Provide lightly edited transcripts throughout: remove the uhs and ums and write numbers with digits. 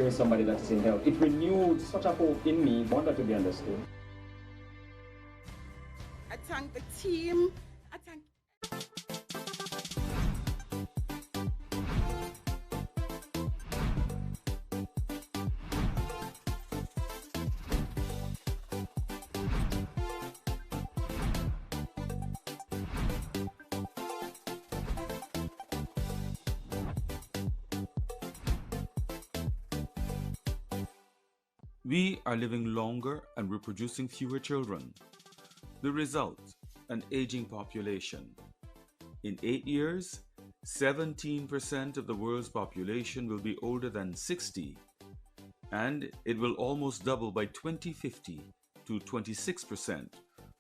Here's somebody that is in health. It renewed such a hope in me, one that to be understood. I thank the team. I thank. We are living longer and reproducing fewer children. The result, an aging population. In 8 years, 17% of the world's population will be older than 60, and it will almost double by 2050 to 26%,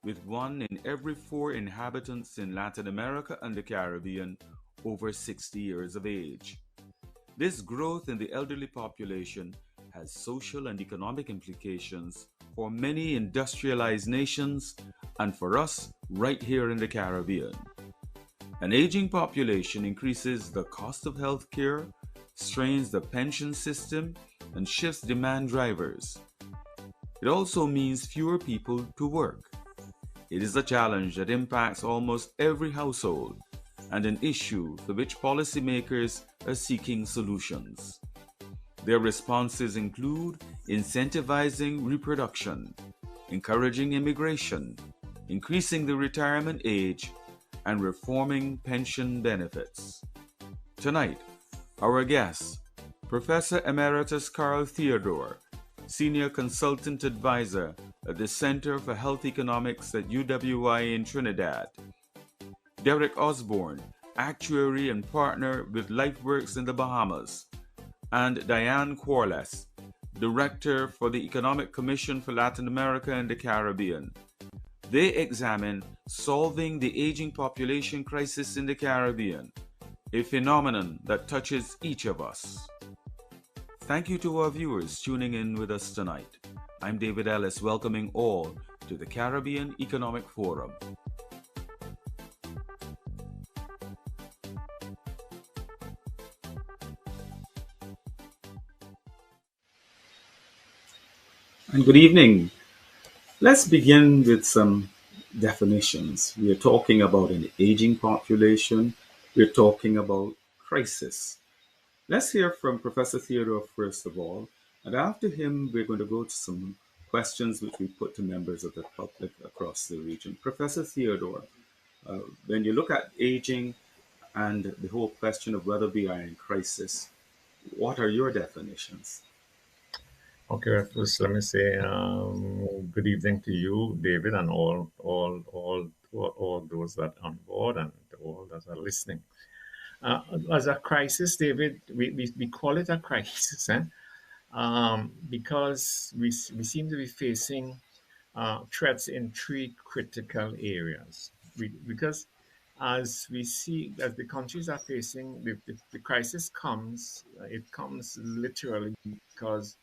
with 1 in every 4 inhabitants in Latin America and the Caribbean over 60 years of age. This growth in the elderly population has social and economic implications for many industrialized nations and for us right here in the Caribbean. An aging population increases the cost of healthcare, strains the pension system, and shifts demand drivers. It also means fewer people to work. It is a challenge that impacts almost every household and an issue for which policymakers are seeking solutions. Their responses include incentivizing reproduction, encouraging immigration, increasing the retirement age, and reforming pension benefits. Tonight, our guest, Professor Emeritus Karl Theodore, Senior Consultant Advisor at the Center for Health Economics at UWI in Trinidad. Derek Osborne, Actuary and Partner with LifeWorks in the Bahamas. And Diane Quarless, Director for the Economic Commission for Latin America and the Caribbean. They examine solving the aging population crisis in the Caribbean, a phenomenon that touches each of us. Thank you to our viewers tuning in with us tonight. I'm David Ellis, welcoming all to the Caribbean Economic Forum. And good evening. Let's begin with some definitions. We are talking about an aging population. We're talking about crisis. Let's hear from Professor Theodore first of all. And after him, we're going to go to some questions which we put to members of the public across the region. Professor Theodore, when you look at aging and the whole question of whether we are in crisis, what are your definitions? Okay, first let me say good evening to you, David, and all those that are on board and all that are listening. As a crisis, David, we call it a crisis, because we seem to be facing threats in 3 critical areas. Because as we see, as the countries are facing, the crisis comes, it comes literally because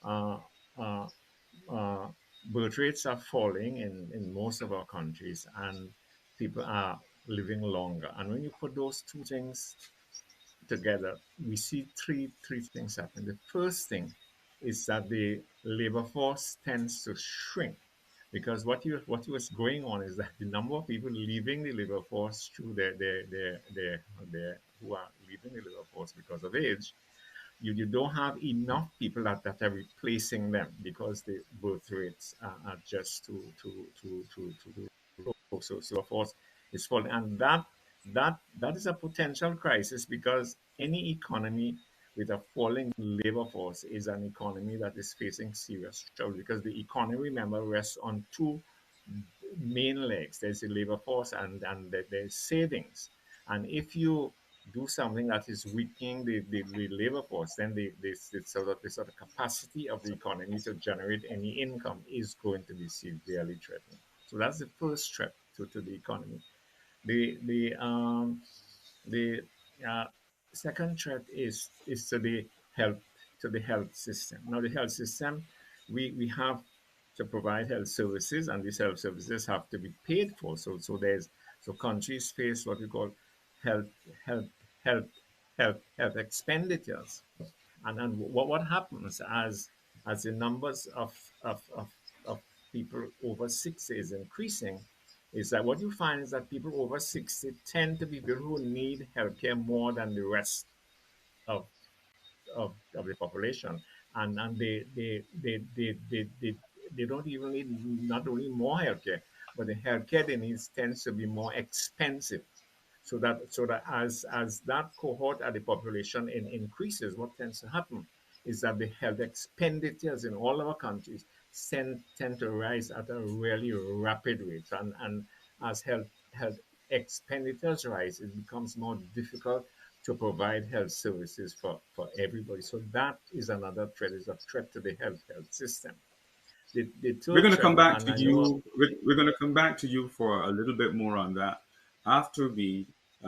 birth rates are falling in most of our countries and people are living longer. And when you put those 2 things together, we see three things happen. The first thing is that the labor force tends to shrink because what was going on is that the number of people leaving the labor force through their who are leaving the labor force because of age, you don't have enough people that are replacing them because the birth rates are just too low. So of course it's falling, and that is a potential crisis because any economy with a falling labor force is an economy that is facing serious trouble because the economy, remember, rests on 2 main legs. There's the labor force and there's savings. And if you do something that is weakening the labor force, then the sort of capacity of the economy to generate any income is going to be severely threatened. So that's the first threat to the economy. The second threat is to the health system. Now the health system, we have to provide health services, and these health services have to be paid for. So countries face what we call health expenditures. And what happens as the numbers of people over 60 is increasing, is that what you find is that people over 60 tend to be people who need healthcare more than the rest of of the population, and they don't even need not only more healthcare, but the healthcare they need tends to be more expensive. So that as that cohort of the population increases, what tends to happen is that the health expenditures in all our countries tend to rise at a really rapid rate, and as health expenditures rise, it becomes more difficult to provide health services for everybody. So that is another threat, is a threat to the health system. The We're third going to come threat, back and to I know, you. We're going to come back to you for a little bit more on that after we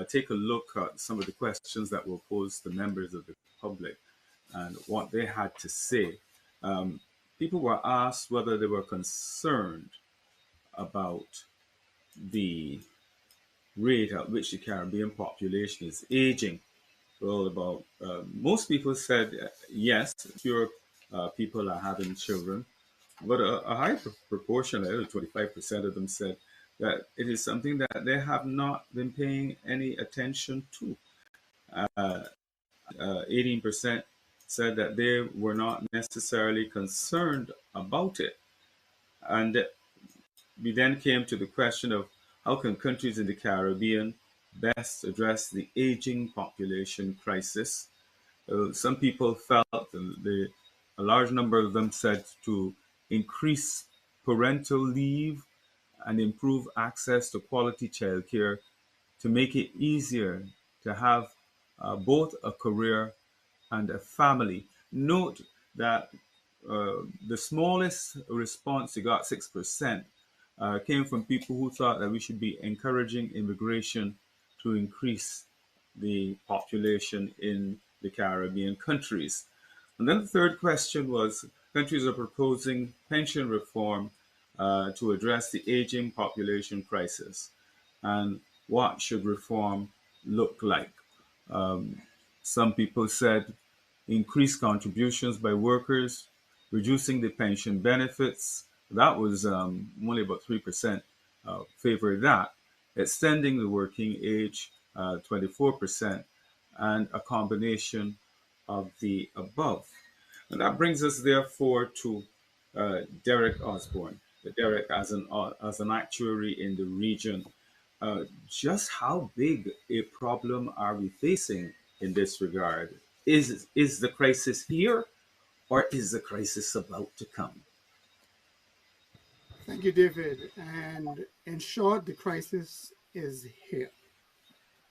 take a look at some of the questions that were posed to members of the public and what they had to say. Um, People were asked whether they were concerned about the rate at which the Caribbean population is aging. Well, about most people said yes, fewer people are having children, but a high proportion, 25% of them said that it is something that they have not been paying any attention to. 18% said that they were not necessarily concerned about it. And we then came to the question of how can countries in the Caribbean best address the aging population crisis. Some people felt, a large number of them said, to increase parental leave and improve access to quality childcare to make it easier to have both a career and a family. Note that the smallest response, you got 6%, came from people who thought that we should be encouraging immigration to increase the population in the Caribbean countries. And then the third question was countries are proposing pension reform to address the aging population crisis. And what should reform look like? Um, some people said increased contributions by workers, reducing the pension benefits. That was only about 3% favored that. Extending the working age, 24%, and a combination of the above. And that brings us, therefore, to Derek Osborne. Derek, as an actuary in the region, just how big a problem are we facing in this regard? Is the crisis here, or is the crisis about to come? Thank you, David. And in short, the crisis is here.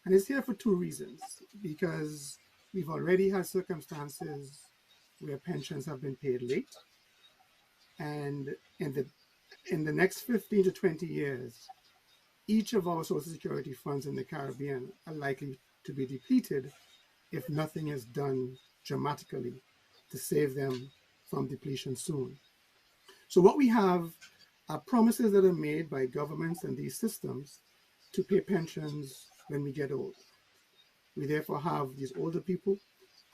And it's here for two reasons. Because we've already had circumstances where pensions have been paid late. And in the next 15 to 20 years, each of our Social Security funds in the Caribbean are likely to be depleted if nothing is done dramatically to save them from depletion soon. So what we have are promises that are made by governments and these systems to pay pensions when we get old. We therefore have these older people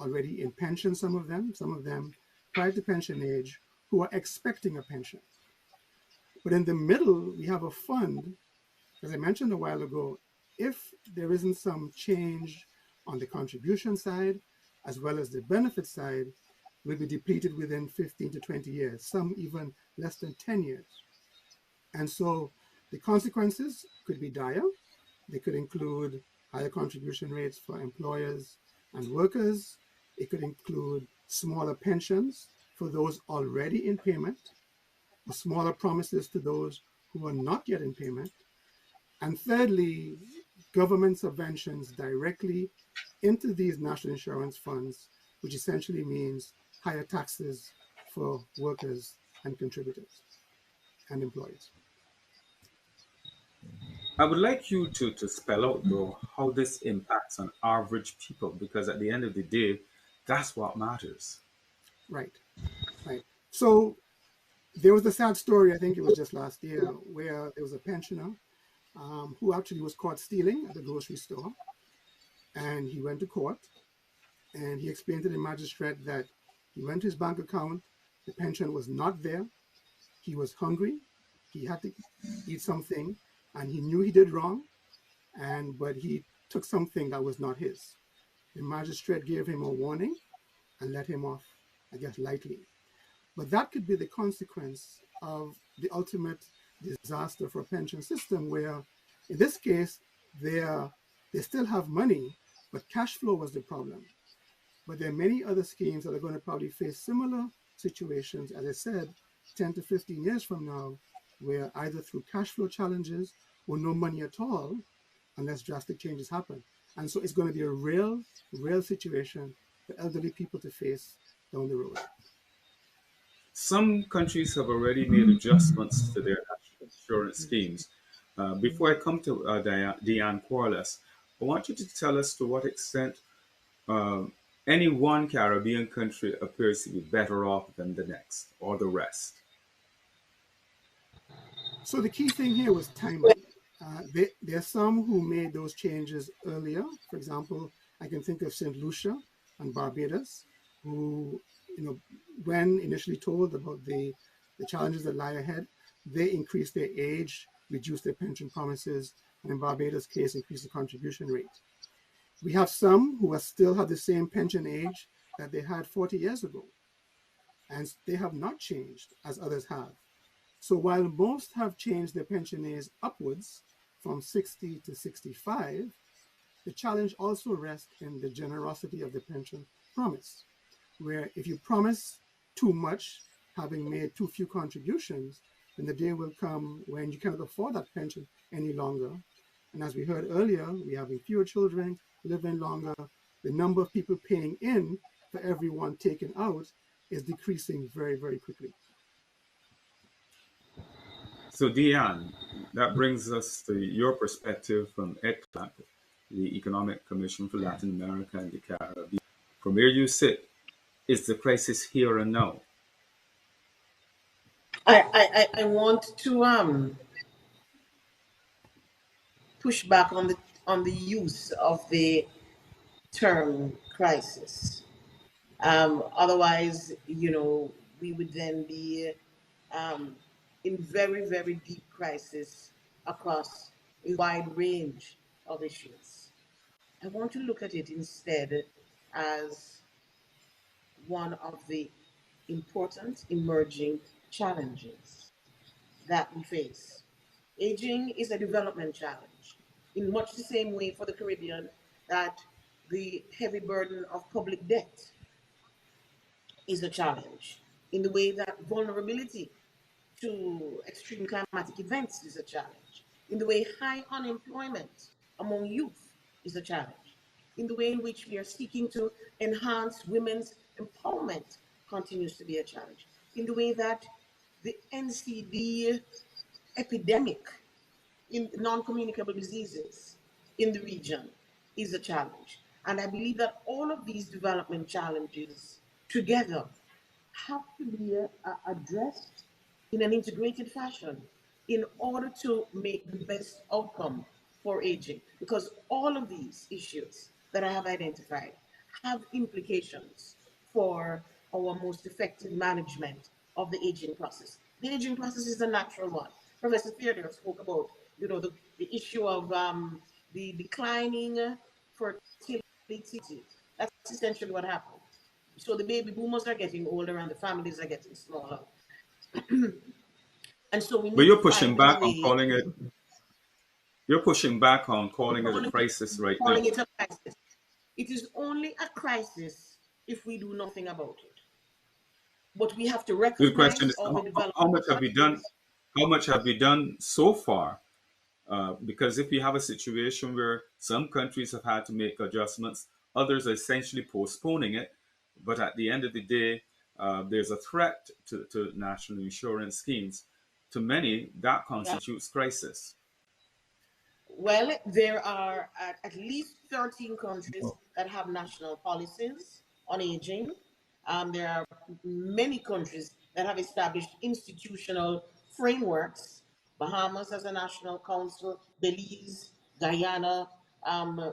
already in pension, some of them prior to pension age, who are expecting a pension. But in the middle, we have a fund, as I mentioned a while ago, if there isn't some change on the contribution side, as well as the benefit side, will be depleted within 15 to 20 years, some even less than 10 years. And so the consequences could be dire. They could include higher contribution rates for employers and workers. It could include smaller pensions for those already in payment, or smaller promises to those who are not yet in payment. And thirdly, government subventions directly into these national insurance funds, which essentially means higher taxes for workers and contributors and employees. I would like you to spell out, though, how this impacts on average people, because at the end of the day, that's what matters. Right, right. So there was a sad story, I think it was just last year, where there was a pensioner who actually was caught stealing at the grocery store. And he went to court. And he explained to the magistrate that he went to his bank account, the pension was not there, he was hungry, he had to eat something, and he knew he did wrong, but he took something that was not his. The magistrate gave him a warning and let him off, I guess, lightly. But that could be the consequence of the ultimate disaster for a pension system, where in this case, they still have money, but cash flow was the problem. But there are many other schemes that are going to probably face similar situations, as I said, 10 to 15 years from now, where either through cash flow challenges or no money at all, unless drastic changes happen. And so it's going to be a real situation for elderly people to face down the road. Some countries have already made adjustments to their national insurance schemes. Before I come to Diane Quarless, I want you to tell us to what extent uh, any one Caribbean country appears to be better off than the next or the rest. So the key thing here was timing. There are some who made those changes earlier. For example, I can think of St. Lucia and Barbados, who, when initially told about the challenges that lie ahead, they increased their age, reduced their pension promises, and in Barbados' case, increased the contribution rate. We have some who still have the same pension age that they had 40 years ago, and they have not changed as others have. So while most have changed their pension age upwards from 60 to 65, the challenge also rests in the generosity of the pension promise, where if you promise too much, having made too few contributions, then the day will come when you cannot afford that pension any longer. And as we heard earlier, we have fewer children living longer. The number of people paying in for everyone taken out is decreasing very, very quickly. So, Diane, that brings us to your perspective from ECLAC, the Economic Commission for Latin America and the Caribbean. From where you sit, is the crisis here and now? I want to push back on the use of the term crisis. Otherwise, we would then be in very, very deep crisis across a wide range of issues. I want to look at it instead as one of the important emerging challenges that we face. Aging is a development challenge in much the same way for the Caribbean that the heavy burden of public debt is a challenge, in the way that vulnerability to extreme climatic events is a challenge, in the way high unemployment among youth is a challenge, in the way in which we are seeking to enhance women's empowerment continues to be a challenge, in the way that the NCD epidemic in non-communicable diseases in the region is a challenge. And I believe that all of these development challenges together have to be addressed in an integrated fashion in order to make the best outcome for aging. Because all of these issues that I have identified have implications for our most effective management of the aging process. The aging process is a natural one. Professor Theodore spoke about, the issue of the declining fertility. That's essentially what happened. So the baby boomers are getting older and the families are getting smaller. And so we But need you're to pushing find a back on way. calling it. You're pushing back on calling it a crisis right Calling now. it a crisis. It is only a crisis if we do nothing about it. But we have to The question recognize is, all the how development much have we done? challenges. How much have we done so far? Because if you have a situation where some countries have had to make adjustments, others are essentially postponing it, but at the end of the day, there's a threat to national insurance schemes. To many, that Yeah. constitutes crisis. Well, there are at least 13 countries that have national policies on aging. There are many countries that have established institutional frameworks. Bahamas has a national council, Belize, Guyana,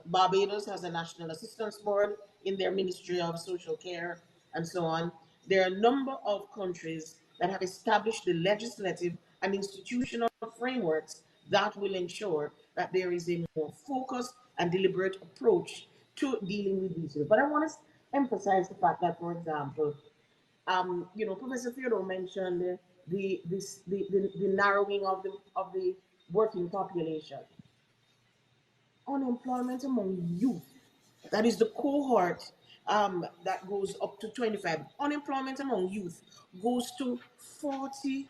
Barbados has a national assistance board, in their Ministry of Social Care and so on. There are a number of countries that have established the legislative and institutional frameworks that will ensure that there is a more focused and deliberate approach to dealing with these issues. But I want to emphasize the fact that, for example, Professor Theodore mentioned the narrowing of the working population. Unemployment among youth, that is the cohort that goes up to 25. Unemployment among youth goes to 40%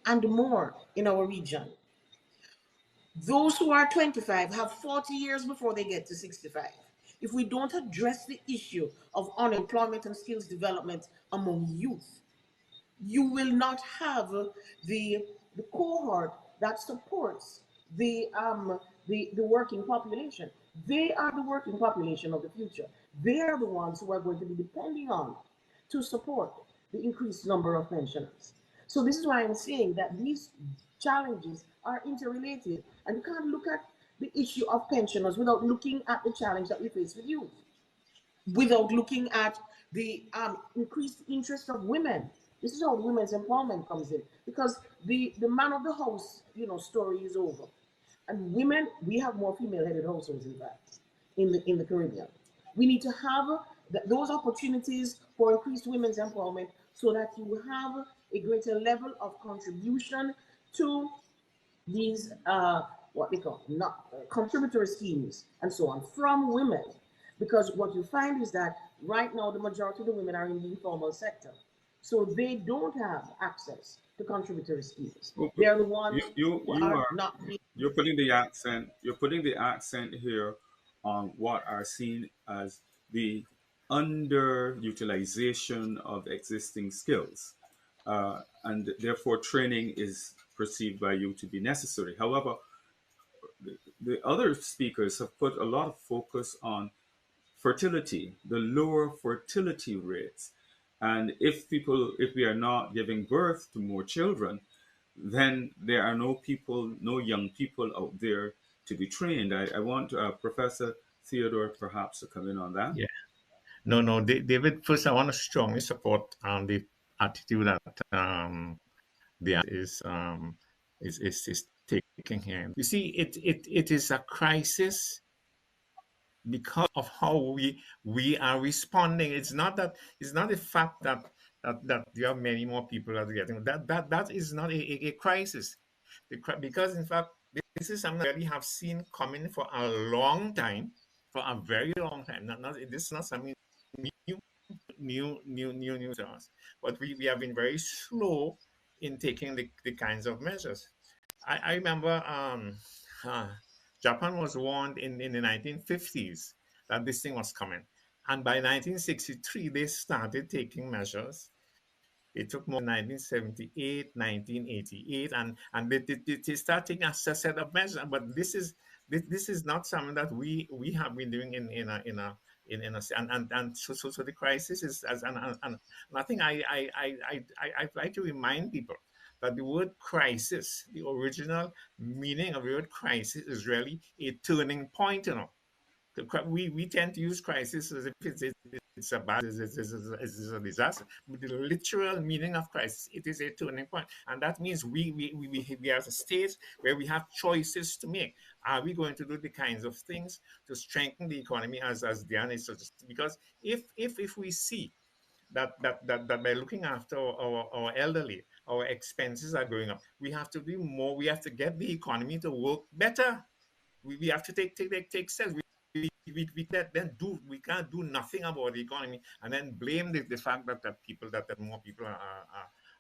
and more in our region. Those who are 25 have 40 years before they get to 65. If we don't address the issue of unemployment and skills development among youth, you will not have the cohort that supports the working population. They are the working population of the future. They are the ones who are going to be depending on to support the increased number of pensioners. So this is why I'm saying that these challenges are interrelated, and you can't look at the issue of pensioners without looking at the challenge that we face with youth, without looking at the increased interest of women. This is how women's empowerment comes in, because the man of the house, story is over, and women, we have more female-headed households, in fact, in the Caribbean. We need to have those opportunities for increased women's empowerment, so that you have a greater level of contribution to these what they call not contributory schemes and so on from women, because what you find is that right now the majority of the women are in the informal sector, so they don't have access to contributory schemes. They're the ones who are not. You're putting the accent here on what are seen as the underutilization of existing skills, and therefore training is perceived by you to be necessary. However, the other speakers have put a lot of focus on fertility, the lower fertility rates. And if we are not giving birth to more children, then there are no young people out there to be trained. I want Professor Theodore perhaps to come in on that. Yeah. No, David, first I want to strongly support the attitude that the is taking here. You see, it is a crisis because of how we are responding. It's not the fact that there are many more people that are getting that is not a crisis. Because in fact this is something that we have seen coming for a long time, for a very long time. This is not something new to us, but we have been very slow in taking the kinds of measures. I remember Japan was warned in the 1950s that this thing was coming. And by 1963, they started taking measures. It took more 1978, 1988, and they start taking a set of measures. But this is not something that we have been doing in a and so the crisis is and I think I like to remind people that the word crisis, the original meaning of the word crisis, is really a turning point. We tend to use crisis as if it's a bad, it's a disaster. But the literal meaning of crisis, it is a turning point, and that means we are a state where we have choices to make. Are we going to do the kinds of things to strengthen the economy, as Diane is suggesting? Because if we see that by looking after our elderly, our expenses are going up, we have to do more. We have to get the economy to work better. We have to take steps. We can't do nothing about the economy and then blame the fact that more people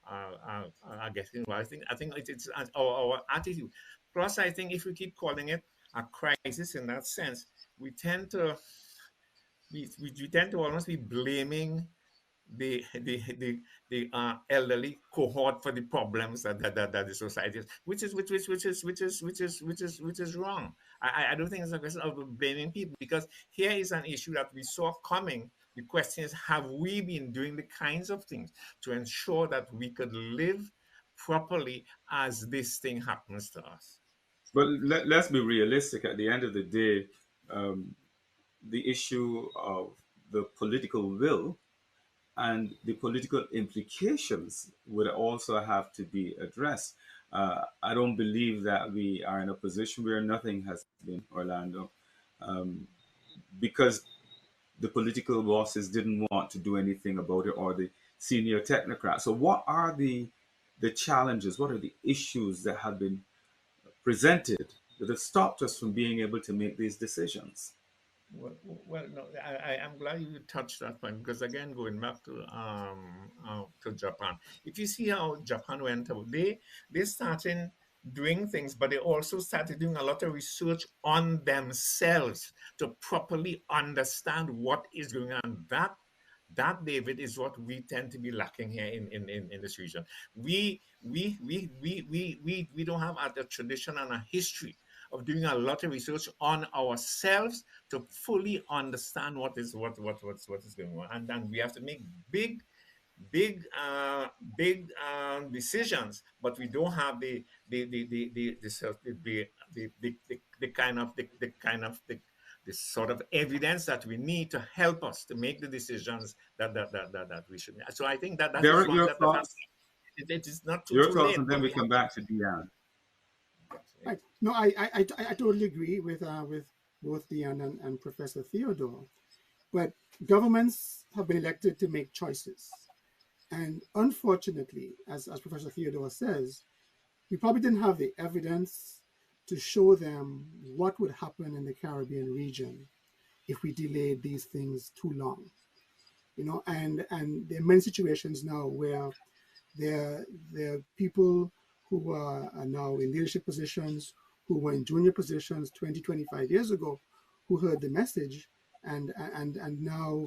are getting well. I think it's our attitude. Plus, I think if we keep calling it a crisis in that sense, we tend to almost be blaming the elderly cohort for the problems that the society has, which is wrong. I don't think it's a question of blaming people, because here is an issue that we saw coming. The question is, have we been doing the kinds of things to ensure that we could live properly as this thing happens to us? But let's be realistic. At the end of the day, the issue of the political will and the political implications would also have to be addressed. I don't believe that we are in a position where nothing has been, Orlando, um, because the political bosses didn't want to do anything about it, or the senior technocrats. So, what are the challenges? What are the issues that have been presented that have stopped us from being able to make these decisions? No, I'm glad you touched that point because again, going back to Japan, if you see how Japan went out, they started doing things, but they also started doing a lot of research on themselves to properly understand what is going on. That, David, is what we tend to be lacking here in this region. We don't have a tradition and a history of doing a lot of research on ourselves to fully understand what is going on, and then we have to make big decisions, but we don't have the sort of evidence that we need to help us to make the decisions that we should make. So I think that is Derek, one your that has, thoughts? it is not too Your thoughts, late, and but then we we come have back to Diane. Right. No, I totally agree with both Diane and Professor Theodore. But governments have been elected to make choices. And unfortunately, as Professor Theodore says, we probably didn't have the evidence to show them what would happen in the Caribbean region if we delayed these things too long. And there are many situations now where there are people who are now in leadership positions, who were in junior positions 20, 25 years ago, who heard the message, and now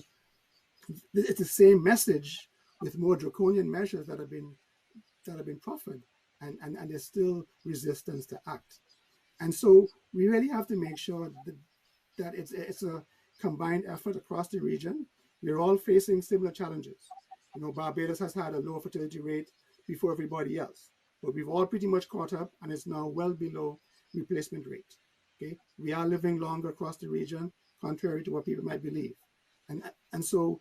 it's the same message with more draconian measures that have been proffered, and there's still resistance to act. And so we really have to make sure that it's a combined effort across the region. We're all facing similar challenges. Barbados has had a low fertility rate before everybody else, but we've all pretty much caught up, and it's now well below replacement rate. Okay, we are living longer across the region, contrary to what people might believe, and so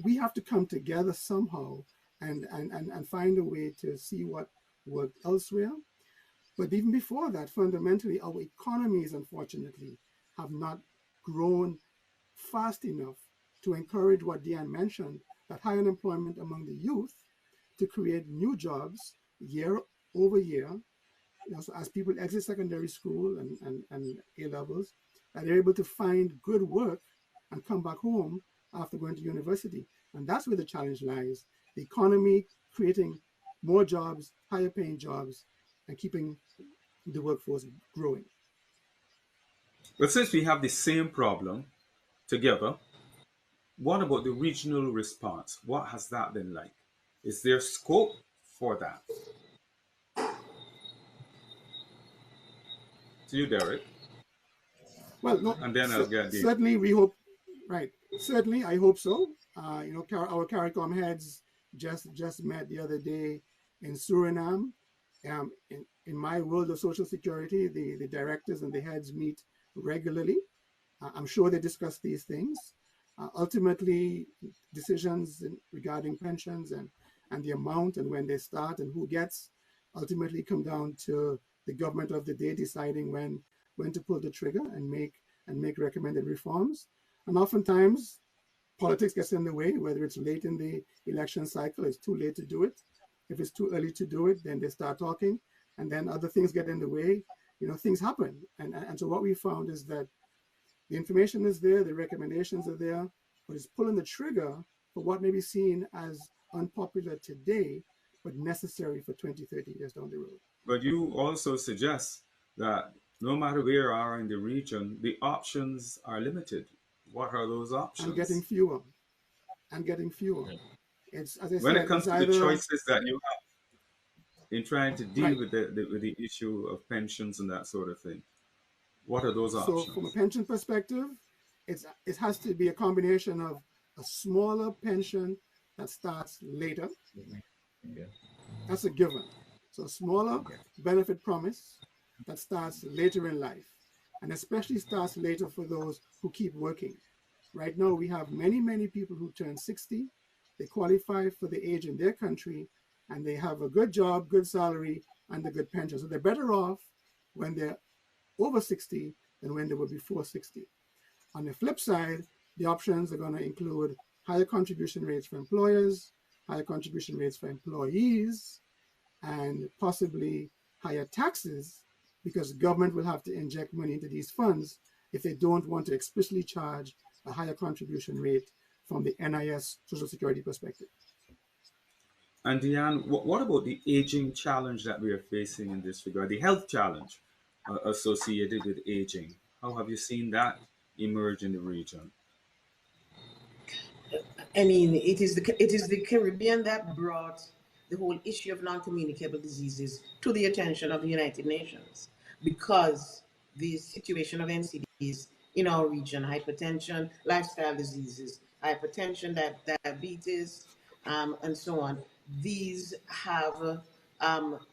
we have to come together somehow and find a way to see what worked elsewhere. But even before that, fundamentally, our economies, unfortunately, have not grown fast enough to encourage what Diane mentioned, that high unemployment among the youth, to create new jobs year over year. So as people exit secondary school and A levels, that they're able to find good work and come back home after going to university. And that's where the challenge lies. The economy creating more jobs, higher paying jobs, and keeping the workforce growing. But since we have the same problem together, what about the regional response? What has that been like? Is there scope for that? To you, Derek. Well, no, And then I'll get the. certainly we hope, right? Certainly, I hope so. Our CARICOM heads just met the other day in Suriname. In my world of Social Security, the directors and the heads meet regularly. I'm sure they discuss these things. Ultimately, decisions regarding pensions and the amount and when they start and who gets ultimately come down to the government of the day deciding when to pull the trigger and make recommended reforms. And oftentimes, politics gets in the way, whether it's late in the election cycle, it's too late to do it. If it's too early to do it, then they start talking, and then other things get in the way. Things happen. And so what we found is that the information is there, the recommendations are there, but it's pulling the trigger for what may be seen as unpopular today, but necessary for 20, 30 years down the road. But you also suggest that no matter where you are in the region, the options are limited. What are those options? And getting fewer. It's, as I when said, it comes to either, the choices that you have in trying to deal right. with the issue of pensions and that sort of thing, what are those So options? from a pension perspective, it has to be a combination of a smaller pension that starts later. Yeah. That's a given. So a smaller benefit promise that starts later in life. and especially starts later for those who keep working. Right now, we have many, many people who turn 60, they qualify for the age in their country, and they have a good job, good salary, and a good pension. So they're better off when they're over 60 than when they were before 60. On the flip side, the options are going to include higher contribution rates for employers, higher contribution rates for employees, and possibly higher taxes, because government will have to inject money into these funds if they don't want to explicitly charge a higher contribution rate from the NIS Social Security perspective. And Diane, what about the aging challenge that we are facing in this regard, the health challenge associated with aging? How have you seen that emerge in the region? I mean, it is the Caribbean that brought the whole issue of non-communicable diseases to the attention of the United Nations, because the situation of NCDs in our region, hypertension, lifestyle diseases, hypertension, diabetes, and so on, these have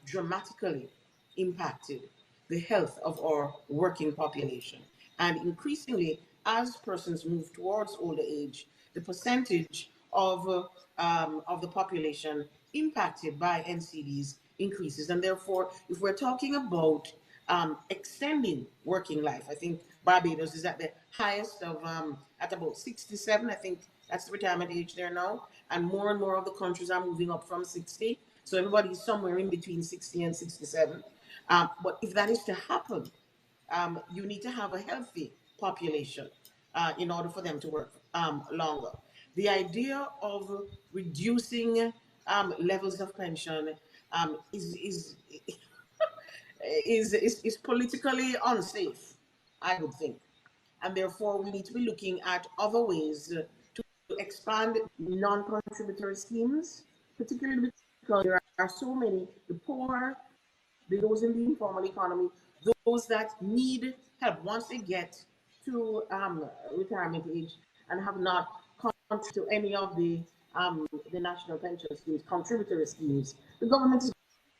dramatically impacted the health of our working population. And increasingly, as persons move towards older age, the percentage of the population impacted by NCDs increases. And therefore, if we're talking about extending working life, I think Barbados is at the highest of, at about 67, I think that's the retirement age there now. And more of the countries are moving up from 60. So everybody's somewhere in between 60 and 67. But if that is to happen, you need to have a healthy population in order for them to work longer. The idea of reducing levels of pension is politically unsafe, I would think. And therefore, we need to be looking at other ways to expand non-contributory schemes, particularly because there are so many, the poor, those in the informal economy, those that need help once they get to retirement age and have not contributed to any of the national pension schemes, contributory schemes. The government is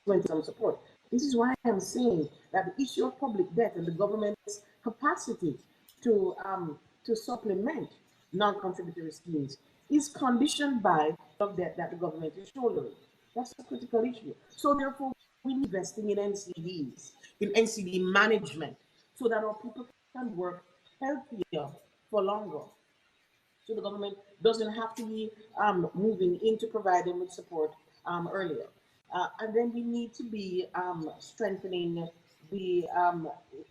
going to some support. This is why I'm saying that the issue of public debt and the government's capacity to supplement non-contributory schemes is conditioned by the debt that the government is shouldering. That's a critical issue. So therefore, we're investing in NCDs, in NCD management, so that our people can work healthier for longer. So the government doesn't have to be moving into providing with support earlier. And then we need to be strengthening the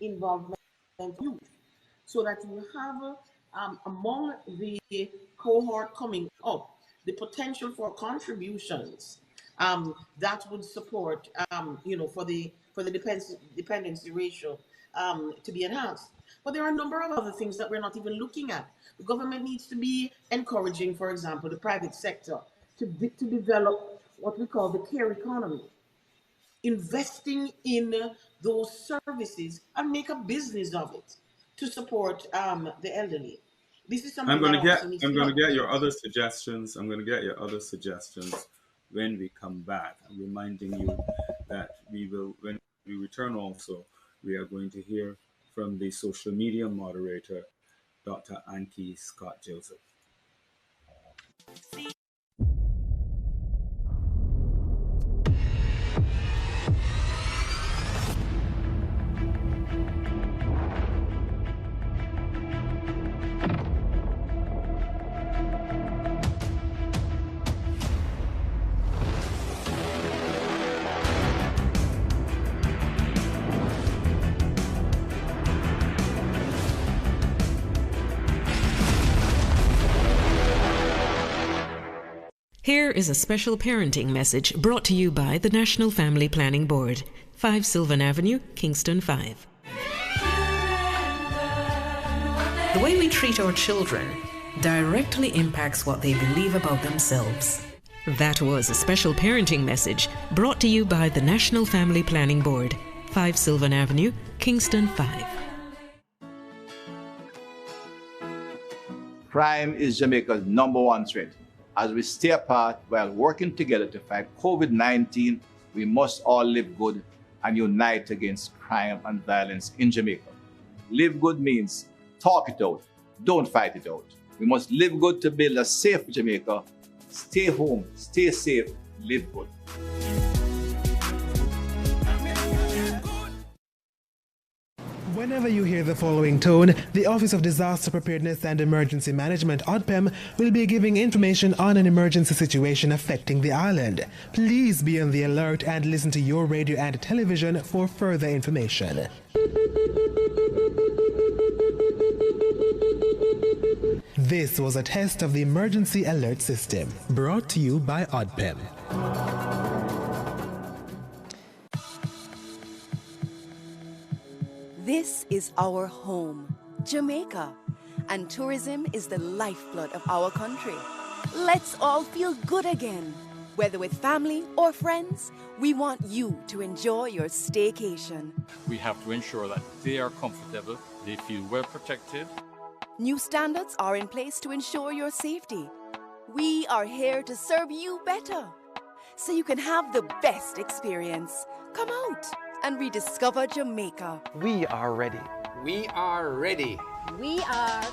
involvement of youth, so that you have among the cohort coming up the potential for contributions that would support, for the dependency ratio to be enhanced. But there are a number of other things that we're not even looking at. The government needs to be encouraging, for example, the private sector to develop what we call the care economy, investing in those services and make a business of it to support the elderly. This is something I'm going to get your other suggestions. I'm going to get your other suggestions when we come back. I'm reminding you that when we return also, we are going to hear from the social media moderator, Dr. Anki Scott Joseph. Here is a special parenting message brought to you by the National Family Planning Board, 5 Sylvan Avenue, Kingston 5. The way we treat our children directly impacts what they believe about themselves. That was a special parenting message brought to you by the National Family Planning Board, 5 Sylvan Avenue, Kingston 5. Crime is Jamaica's #1 threat. As we stay apart while working together to fight COVID-19, we must all live good and unite against crime and violence in Jamaica. Live good means talk it out, don't fight it out. We must live good to build a safe Jamaica. Stay home, stay safe, live good. Whenever you hear the following tone, the Office of Disaster Preparedness and Emergency Management, ODPEM, will be giving information on an emergency situation affecting the island. Please be on the alert and listen to your radio and television for further information. This was a test of the Emergency Alert System, brought to you by ODPEM. This is our home, Jamaica, and tourism is the lifeblood of our country. Let's all feel good again. Whether with family or friends, we want you to enjoy your staycation. We have to ensure that they are comfortable, they feel well protected. New standards are in place to ensure your safety. We are here to serve you better, so you can have the best experience. Come out and rediscover Jamaica. We are ready. We are ready. We are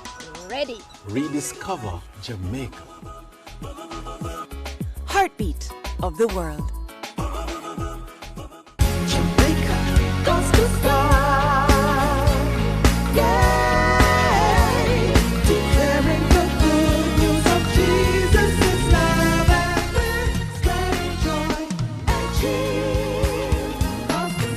ready. Rediscover Jamaica. Heartbeat of the world. Jamaica goes to fly. Yay! Declaring the good news of Jesus' love and we're spreading joy and cheer across the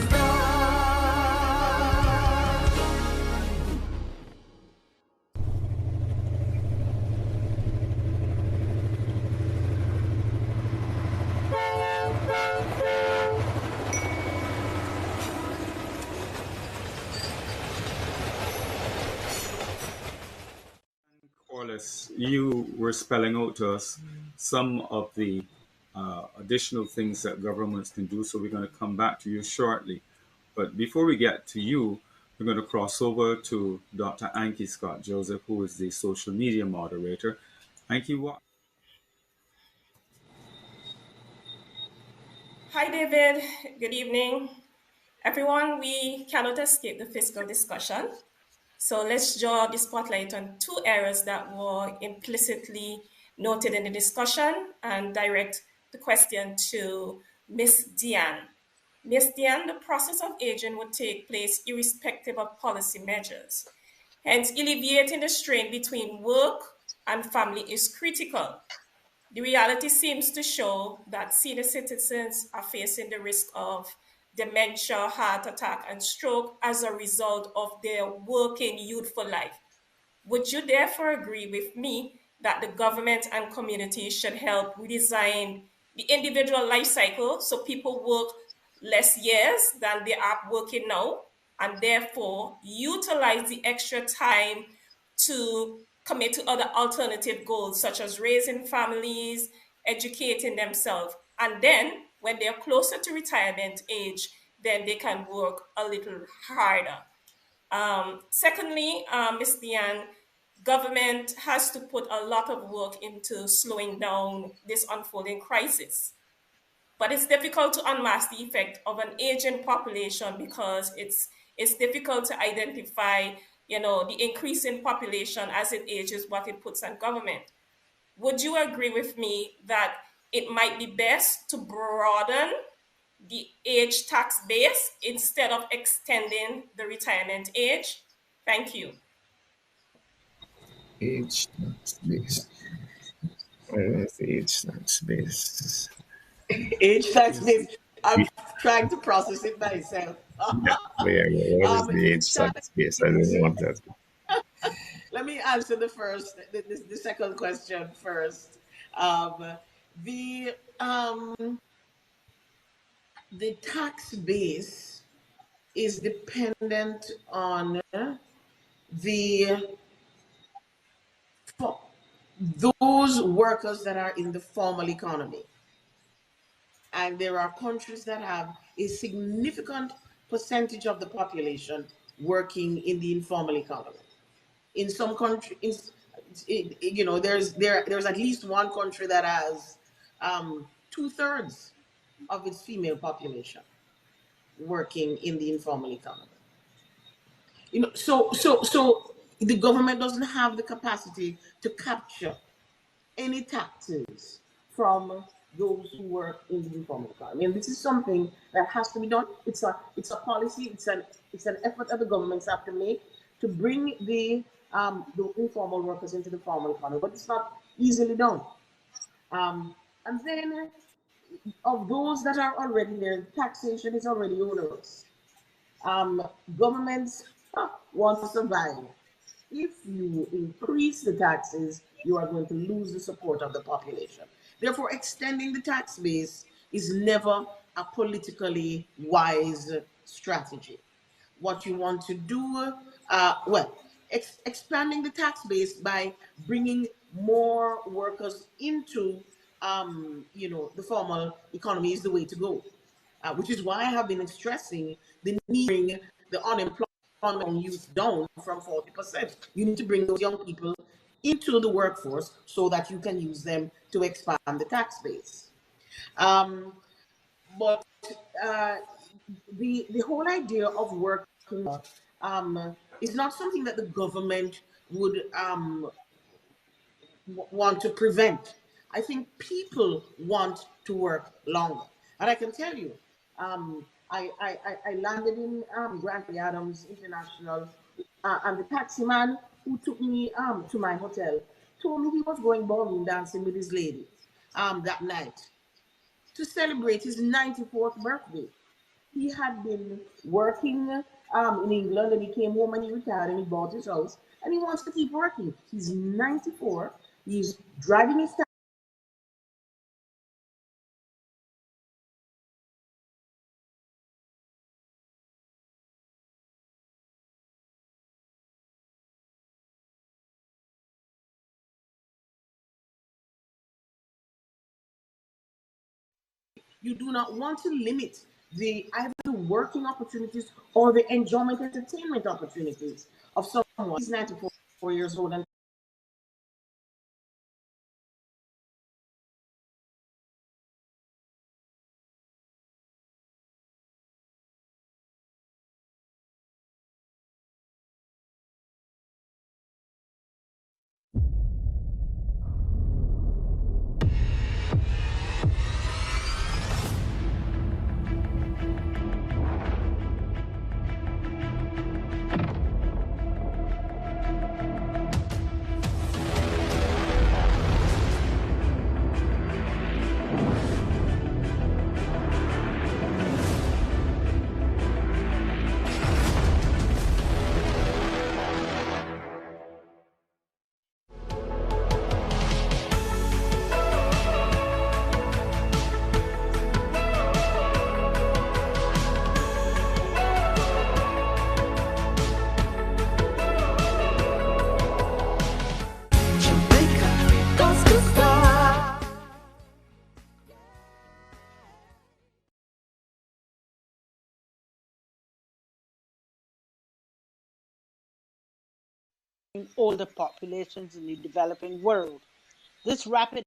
Quarless, you were spelling out to us some of the additional things that governments can do, so we're going to come back to you shortly. But before we get to you, we're going to cross over to Dr. Anki Scott Joseph, who is the social media moderator. Anki, what? Hi, David. Good evening. Everyone, we cannot escape the fiscal discussion. So let's draw the spotlight on two areas that were implicitly noted in the discussion and direct the question to Ms. Diane. Ms. Diane, the process of aging would take place irrespective of policy measures. Hence, alleviating the strain between work and family is critical. The reality seems to show that senior citizens are facing the risk of dementia, heart attack, and stroke as a result of their working youthful life. Would you therefore agree with me that the government and community should help redesign the individual life cycle so people work less years than they are working now, and therefore utilize the extra time to commit to other alternative goals such as raising families, educating themselves, and then when they're closer to retirement age, then they can work a little harder. Secondly, Ms. Diane, government has to put a lot of work into slowing down this unfolding crisis. But it's difficult to unmask the effect of an aging population because it's difficult to identify, the increase in population as it ages, what it puts on government. Would you agree with me that it might be best to broaden the age tax base instead of extending the retirement age? Thank you. Age tax base. Where is the age tax base? Age tax base. I'm trying to process it myself. Where is the age tax base? I don't want that. Let me answer the second question first. The tax base is dependent on those workers that are in the formal economy. And there are countries that have a significant percentage of the population working in the informal economy. In some countries, there's at least one country that has 2/3 of its female population working in the informal economy. You know, so the government doesn't have the capacity to capture any taxes from those who work in the informal economy. And this is something that has to be done. It's a policy. It's an effort that the governments have to make to bring the informal workers into the formal economy, but it's not easily done. And then of those that are already there, taxation is already onerous. Governments want to survive. If you increase the taxes, you are going to lose the support of the population. Therefore, extending the tax base is never a politically wise strategy. What you want to do, expanding the tax base by bringing more workers into, the formal economy is the way to go. Which is why I have been stressing the need to bring the unemployment youth down from 40%. You need to bring those young people into the workforce so that you can use them to expand the tax base. But the whole idea of working is not something that the government would want to prevent. I think people want to work longer. And I can tell you, I landed in Grantley Adams International, and the taxi man who took me to my hotel told me he was going ballroom dancing with his lady that night to celebrate his 94th birthday. He had been working in England, and he came home and he retired and he bought his house and he wants to keep working. He's 94. He's driving his taxi. You do not want to limit either the working opportunities or the enjoyment entertainment opportunities of someone. He's 94 years old and older populations in the developing world. This rapid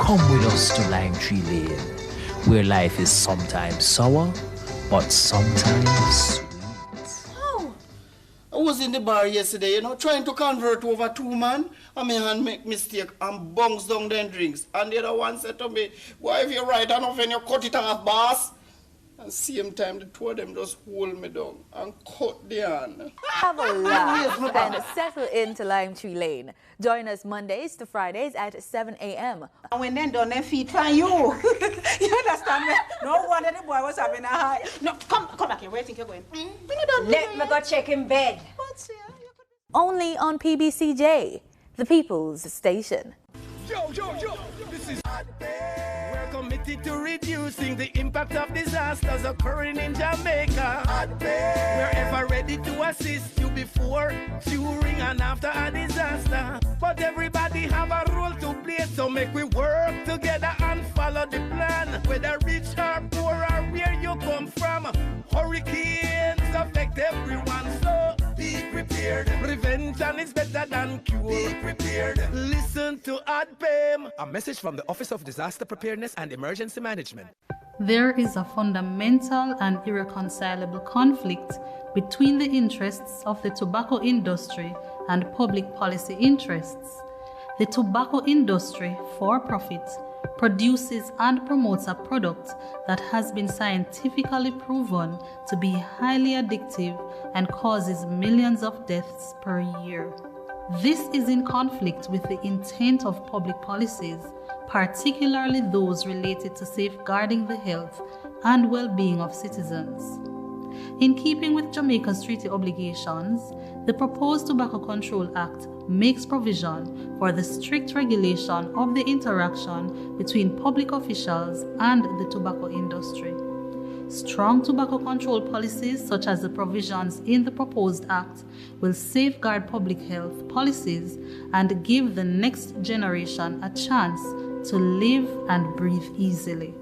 Come with us to Lime Tree Lane, where life is sometimes sour, but sometimes sweet. Oh, I was in the bar yesterday, trying to convert over 2 man, and my hand make mistake and bungs down them drinks. And the other one said to me, "Why if you right enough and you cut it off, boss?" And same time, the two of them just hold me down and cut the hand. Have a laugh and settle into Lime Tree Lane. Join us Mondays to Fridays at 7 a.m. And when they done their feet for you. You understand me? No wonder the boy was having a high. No, come back here. Where do you think you're going? Bring it down. Let me go check in bed. Only on PBCJ, the People's Station. Yo, this is we're committed to reducing the impact of disasters occurring in Jamaica. We're ever ready to assist you before, during, and after a disaster. But everybody have a role to play, so make we work together and follow the plan. Whether rich or poor or where you come from, hurricanes affect everyone, so be prepared. Prevention is better than cure. Be prepared. Listen to ADPEM. A message from the Office of Disaster Preparedness and Emergency Management. There is a fundamental and irreconcilable conflict between the interests of the tobacco industry and public policy interests. The tobacco industry, for profit, produces and promotes a product that has been scientifically proven to be highly addictive and causes millions of deaths per year. This is in conflict with the intent of public policies, particularly those related to safeguarding the health and well-being of citizens. In keeping with Jamaica's treaty obligations, the proposed Tobacco Control Act makes provision for the strict regulation of the interaction between public officials and the tobacco industry. Strong tobacco control policies, such as the provisions in the proposed act, will safeguard public health policies and give the next generation a chance to live and breathe easily.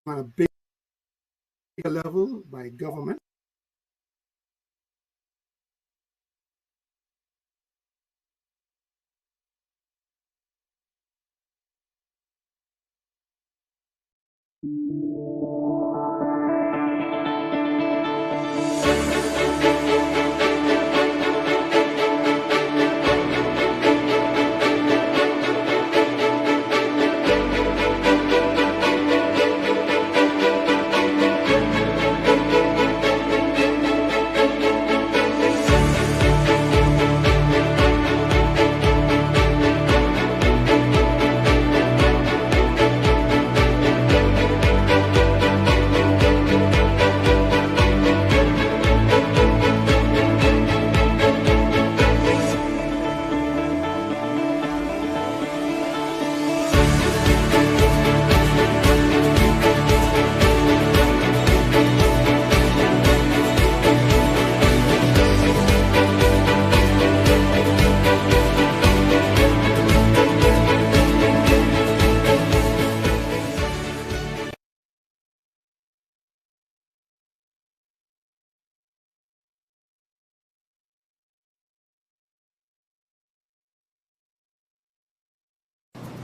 On a big level by government.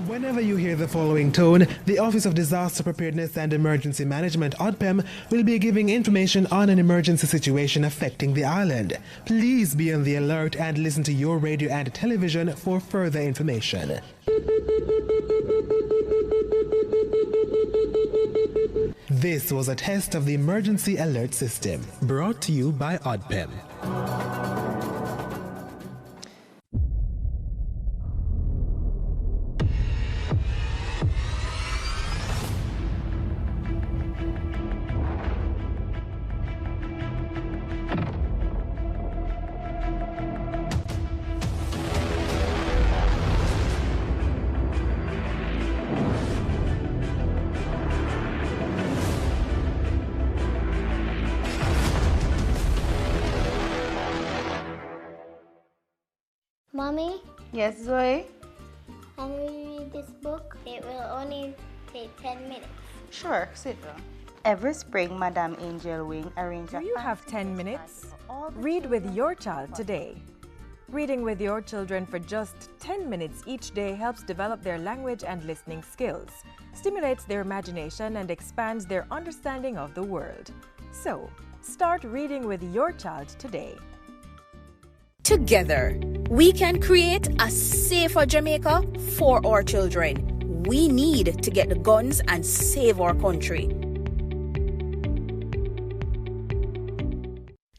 Whenever you hear the following tone, the Office of Disaster Preparedness and Emergency Management, ODPEM, will be giving information on an emergency situation affecting the island. Please be on the alert and listen to your radio and television for further information. This was a test of the emergency alert system, brought to you by ODPEM. Mommy? Yes, Zoe? I'm going to read this book. It will only take 10 minutes. Sure, sit down. Every spring, Madame Angel Wing arranges. Do you have 10 minutes? Read with your child today. Reading with your children for just 10 minutes each day helps develop their language and listening skills, stimulates their imagination, and expands their understanding of the world. So, start reading with your child today. Together, we can create a safer Jamaica for our children. We need to get the guns and save our country.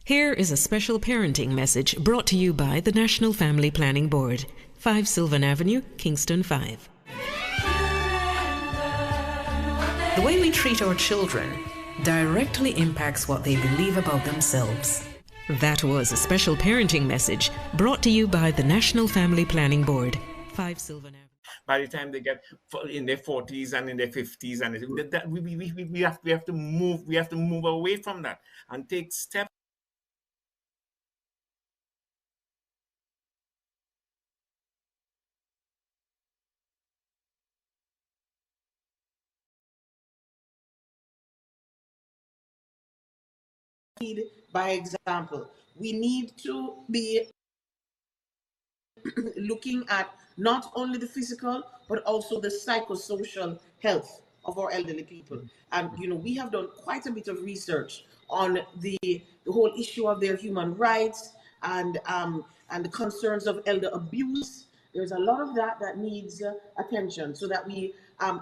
Here is a special parenting message brought to you by the National Family Planning Board, 5 Sylvan Avenue, Kingston 5. The way we treat our children directly impacts what they believe about themselves. That was a special parenting message brought to you by the National Family Planning Board, 5 Sylvan Avenue. By the time they get in their 40s and in their 50s, and we have to move away from that and take steps. By example, we need to be looking at not only the physical but also the psychosocial health of our elderly people. And we have done quite a bit of research on the whole issue of their human rights and the concerns of elder abuse. There's a lot of that needs attention, so that we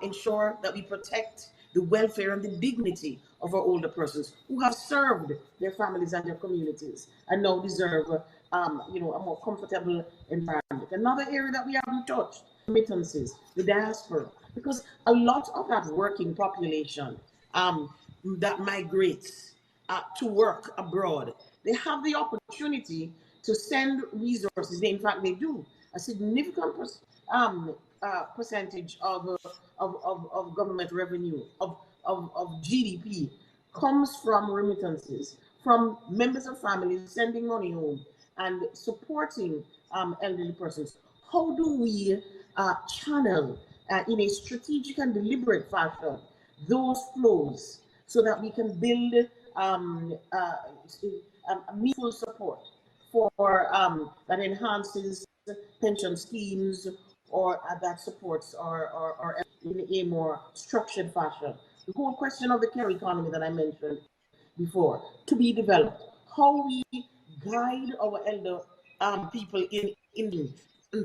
ensure that we protect the welfare and the dignity of our older persons who have served their families and their communities and now deserve a more comfortable environment. Another area that we haven't touched, remittances, the diaspora, because a lot of that working population that migrates to work abroad, they have the opportunity to send resources. In fact, they do. A significant percentage of government revenue, of GDP, comes from remittances, from members of families sending money home and supporting elderly persons. How do we channel in a strategic and deliberate fashion those flows so that we can build meaningful support for that enhances pension schemes, or that supports our in a more structured fashion? The whole question of the care economy that I mentioned before, to be developed. How we guide our elder people in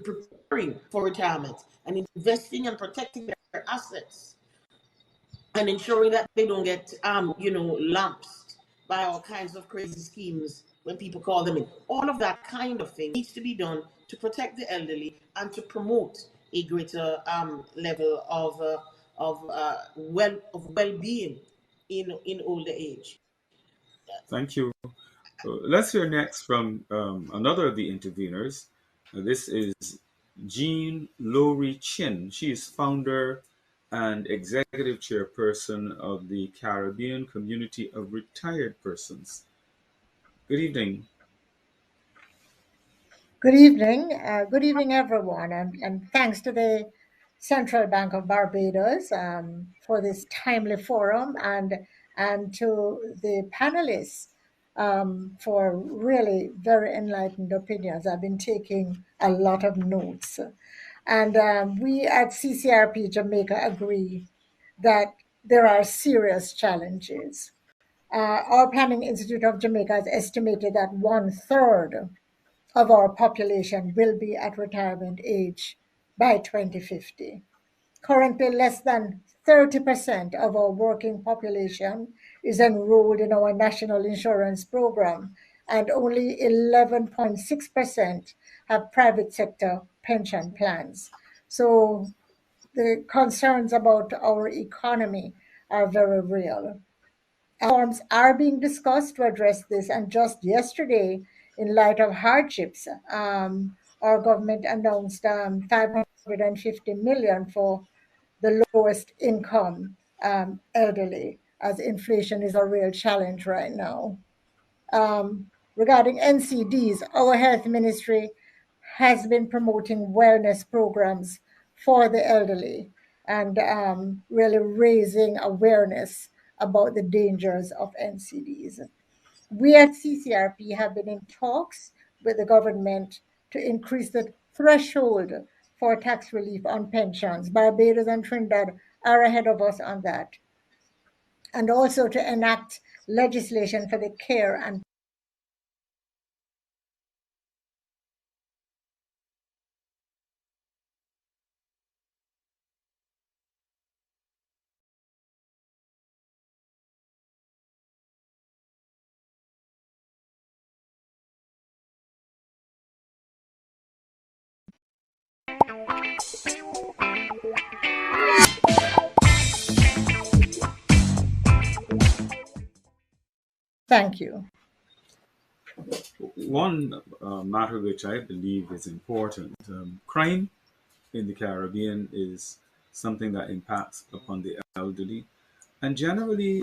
preparing for retirement and investing and protecting their assets and ensuring that they don't get lumped by all kinds of crazy schemes when people call them in. All of that kind of thing needs to be done to protect the elderly and to promote a greater level of well-being in older age. Thank you. Let's hear next from another of the interveners. This is Jean Lowry Chin. She is founder and executive chairperson of the Caribbean Community of Retired Persons. Good evening. Good evening, everyone, and thanks to the Central Bank of Barbados for this timely forum, and to the panelists for really very enlightened opinions. I've been taking a lot of notes, and we at CCRP Jamaica agree that there are serious challenges. Our Planning Institute of Jamaica has estimated that 1/3 of our population will be at retirement age by 2050. Currently, less than 30% of our working population is enrolled in our national insurance program, and only 11.6% have private sector pension plans. So the concerns about our economy are very real. Reforms are being discussed to address this, and just yesterday, in light of hardships, our government announced 550 million for the lowest income elderly, as inflation is a real challenge right now. Regarding NCDs, our health ministry has been promoting wellness programs for the elderly and really raising awareness about the dangers of NCDs. We at CCRP have been in talks with the government to increase the threshold for tax relief on pensions. Barbados and Trinidad are ahead of us on that. And also to enact legislation for the care and Thank you. One matter which I believe is important, crime in the Caribbean is something that impacts upon the elderly, and generally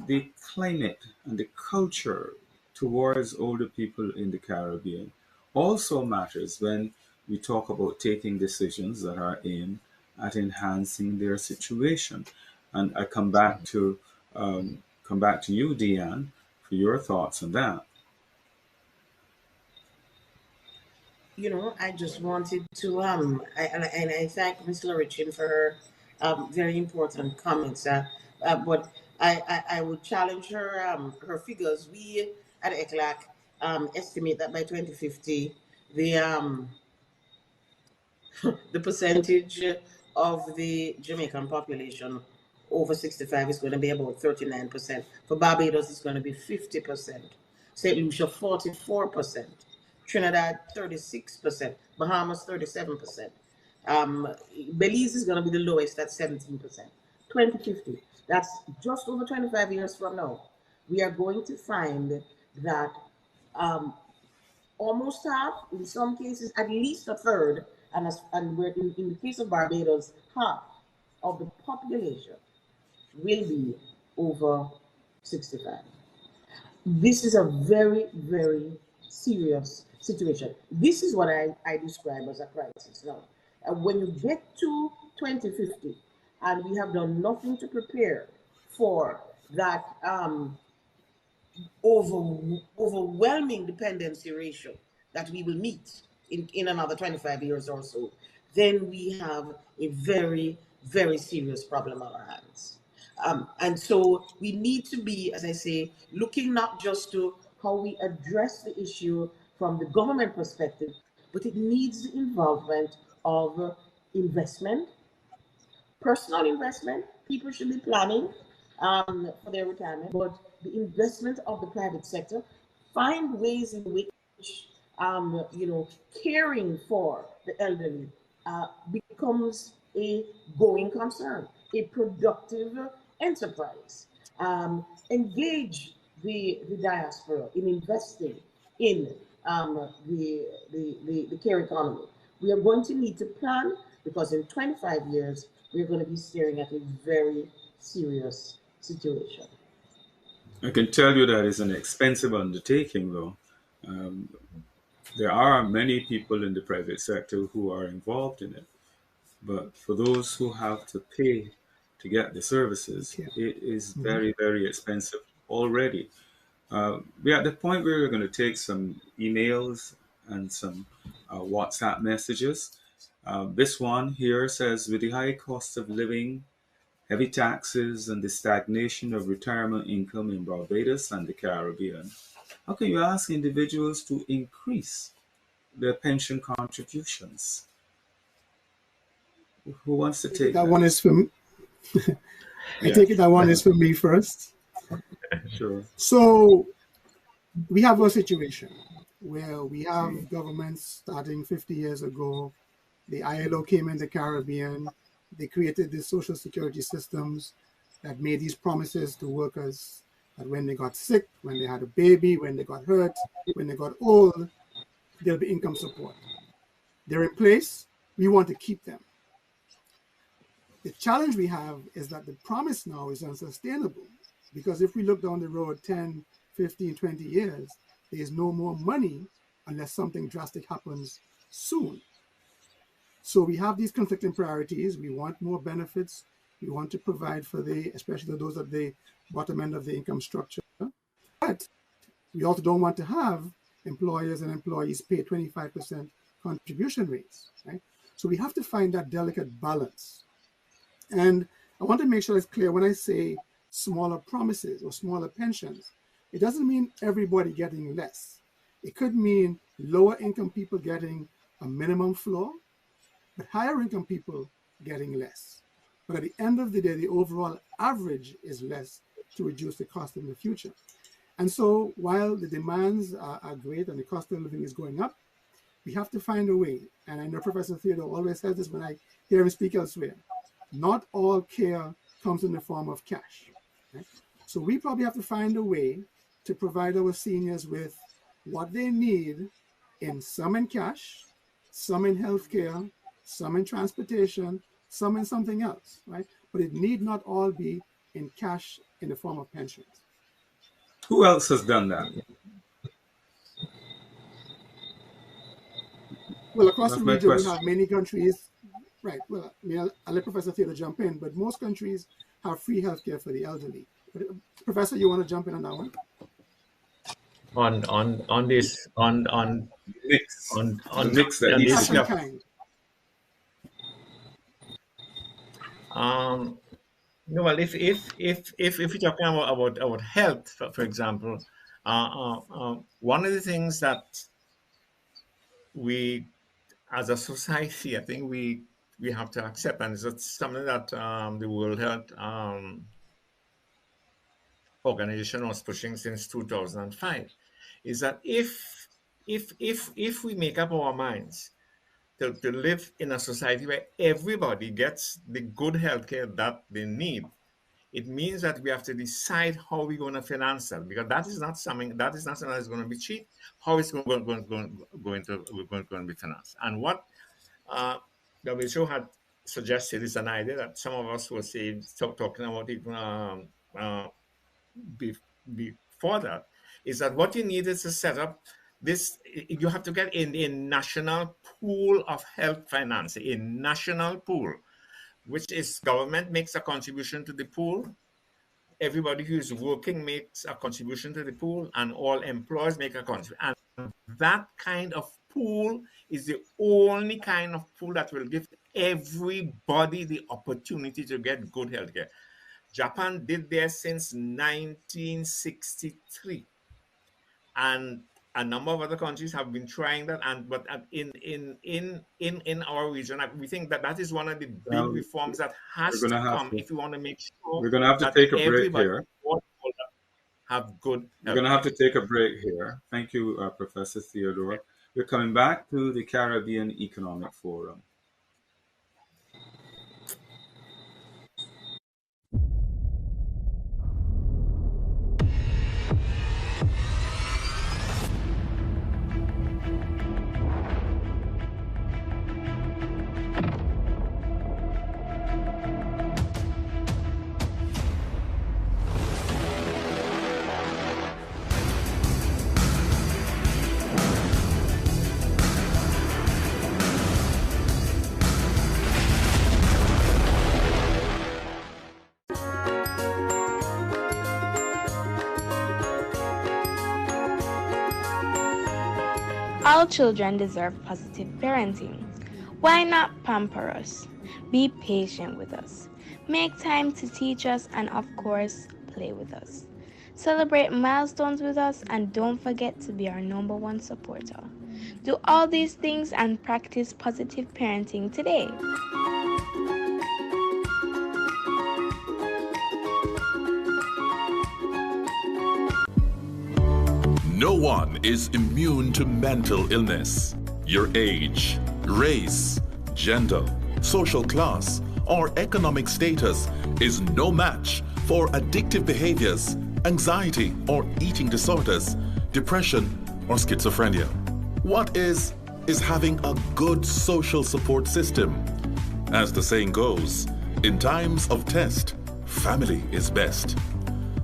the climate and the culture towards older people in the Caribbean also matters when we talk about taking decisions that are aimed at enhancing their situation. And I come back to you, Diane, for your thoughts on that. I just wanted to and I thank Ms. Lorichin for her very important comments. But I would challenge her figures. We at ECLAC estimate that by 2050 the percentage of the Jamaican population over 65 is going to be about 39%. For Barbados, it's going to be 50%. St. Lucia, 44%. Trinidad, 36%. Bahamas, 37%. Belize is going to be the lowest at 17%. 2050, that's just over 25 years from now. We are going to find that almost half, in some cases, at least a third, and we're in the case of Barbados, half of the population will be over 65. This is a very, very serious situation. This is what I describe as a crisis now. When you get to 2050 and we have done nothing to prepare for that overwhelming dependency ratio that we will meet in another 25 years or so, then we have a very, very serious problem on our hands. And so we need to be, as I say, looking not just to how we address the issue from the government perspective, but it needs the involvement of investment, personal investment. People should be planning for their retirement, but the investment of the private sector, find ways in which caring for the elderly becomes a going concern, a productive enterprise. Engage the diaspora in investing in the care economy. We are going to need to plan, because in 25 years, we're going to be staring at a very serious situation. I can tell you that it's an expensive undertaking, though. There are many people in the private sector who are involved in it, but for those who have to pay to get the services, it is very, very expensive already. We're at the point where we're going to take some emails and some WhatsApp messages. This one here says, with the high cost of living, heavy taxes, and the stagnation of retirement income in Barbados and the Caribbean, how can you ask individuals to increase their pension contributions? Who wants to take that? One is for me. I take it that one is for me first. Sure. So we have a situation where we have governments starting 50 years ago. The ILO came in the Caribbean. They created these social security systems that made these promises to workers that when they got sick, when they had a baby, when they got hurt, when they got old, there'll be income support. They're in place. We want to keep them. The challenge we have is that the promise now is unsustainable, because if we look down the road 10, 15, 20 years, there's no more money unless something drastic happens soon. So we have these conflicting priorities. We want more benefits. We want to provide for especially those at the bottom end of the income structure. But we also don't want to have employers and employees pay 25% contribution rates, right? So we have to find that delicate balance. And I want to make sure it's clear when I say smaller promises or smaller pensions, it doesn't mean everybody getting less. It could mean lower income people getting a minimum floor, but higher income people getting less. But at the end of the day, the overall average is less to reduce the cost in the future. And so while the demands are great and the cost of living is going up, we have to find a way, and I know Professor Theodore always says this when I hear him speak elsewhere, not all care comes in the form of cash. Right? So we probably have to find a way to provide our seniors with what they need, in some in cash, some in healthcare, some in transportation, some in something else, right? But it need not all be in cash in the form of pensions. Who else has done that? Well, across That's the my region, we question. have many countries, right? Well, I mean, I'll let Professor Theodore jump in, but most countries have free healthcare for the elderly. But, Professor, you want to jump in on that one? On this mix on mix that on needs this to Second kind. No, well, if we're talking about health, for example, one of the things that we, as a society, I think we have to accept, and it's something that the World Health Organization was pushing since 2005, is that if we make up our minds to live in a society where everybody gets the good healthcare that they need, it means that we have to decide how we're going to finance that, because that is not something that is going to be cheap. How it's going to be financed, and what WHO had suggested is an idea that some of us were saying, talking about even before that, is that what you need is to set up this. You have to get in a national pool of health finance, a national pool, which is government makes a contribution to the pool, everybody who is working makes a contribution to the pool, and all employers make a contribution. And that kind of pool is the only kind of pool that will give everybody the opportunity to get good healthcare. Japan did this since 1963, and a number of other countries have been trying that. But in our region, we think that is one of the big reforms that has to come if we want to make sure we're going to have to that take a break here. Have good. We're going to have to take a break here. Thank you, Professor Theodore. We're coming back to the Caribbean Economic Forum. All children deserve positive parenting. Why not pamper us? Be patient with us. Make time to teach us, and of course, play with us. Celebrate milestones with us, and don't forget to be our #1 supporter. Do all these things and practice positive parenting today. No one is immune to mental illness. Your age, race, gender, social class, or economic status is no match for addictive behaviors, anxiety or eating disorders, depression, or schizophrenia. What is having a good social support system. As the saying goes, in times of test, family is best.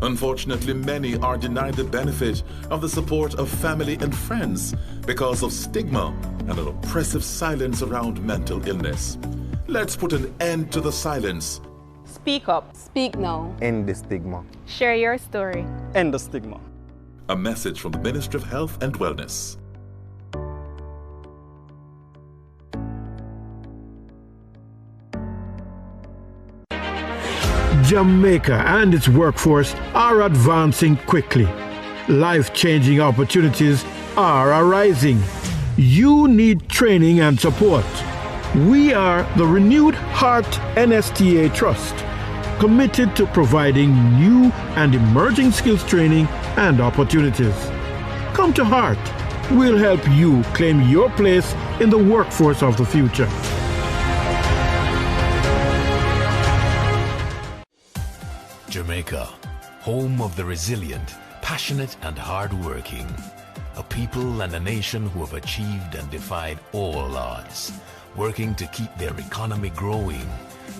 Unfortunately, many are denied the benefit of the support of family and friends because of stigma and an oppressive silence around mental illness. Let's put an end to the silence. Speak up. Speak now. End the stigma. Share your story. End the stigma. A message from the Ministry of Health and Wellness. Jamaica and its workforce are advancing quickly. Life-changing opportunities are arising. You need training and support. We are the Renewed Heart NSTA Trust, committed to providing new and emerging skills training and opportunities. Come to Heart We'll help you claim your place in the workforce of the future. Jamaica, home of the resilient, passionate and hard-working. A people and a nation who have achieved and defied all odds, working to keep their economy growing,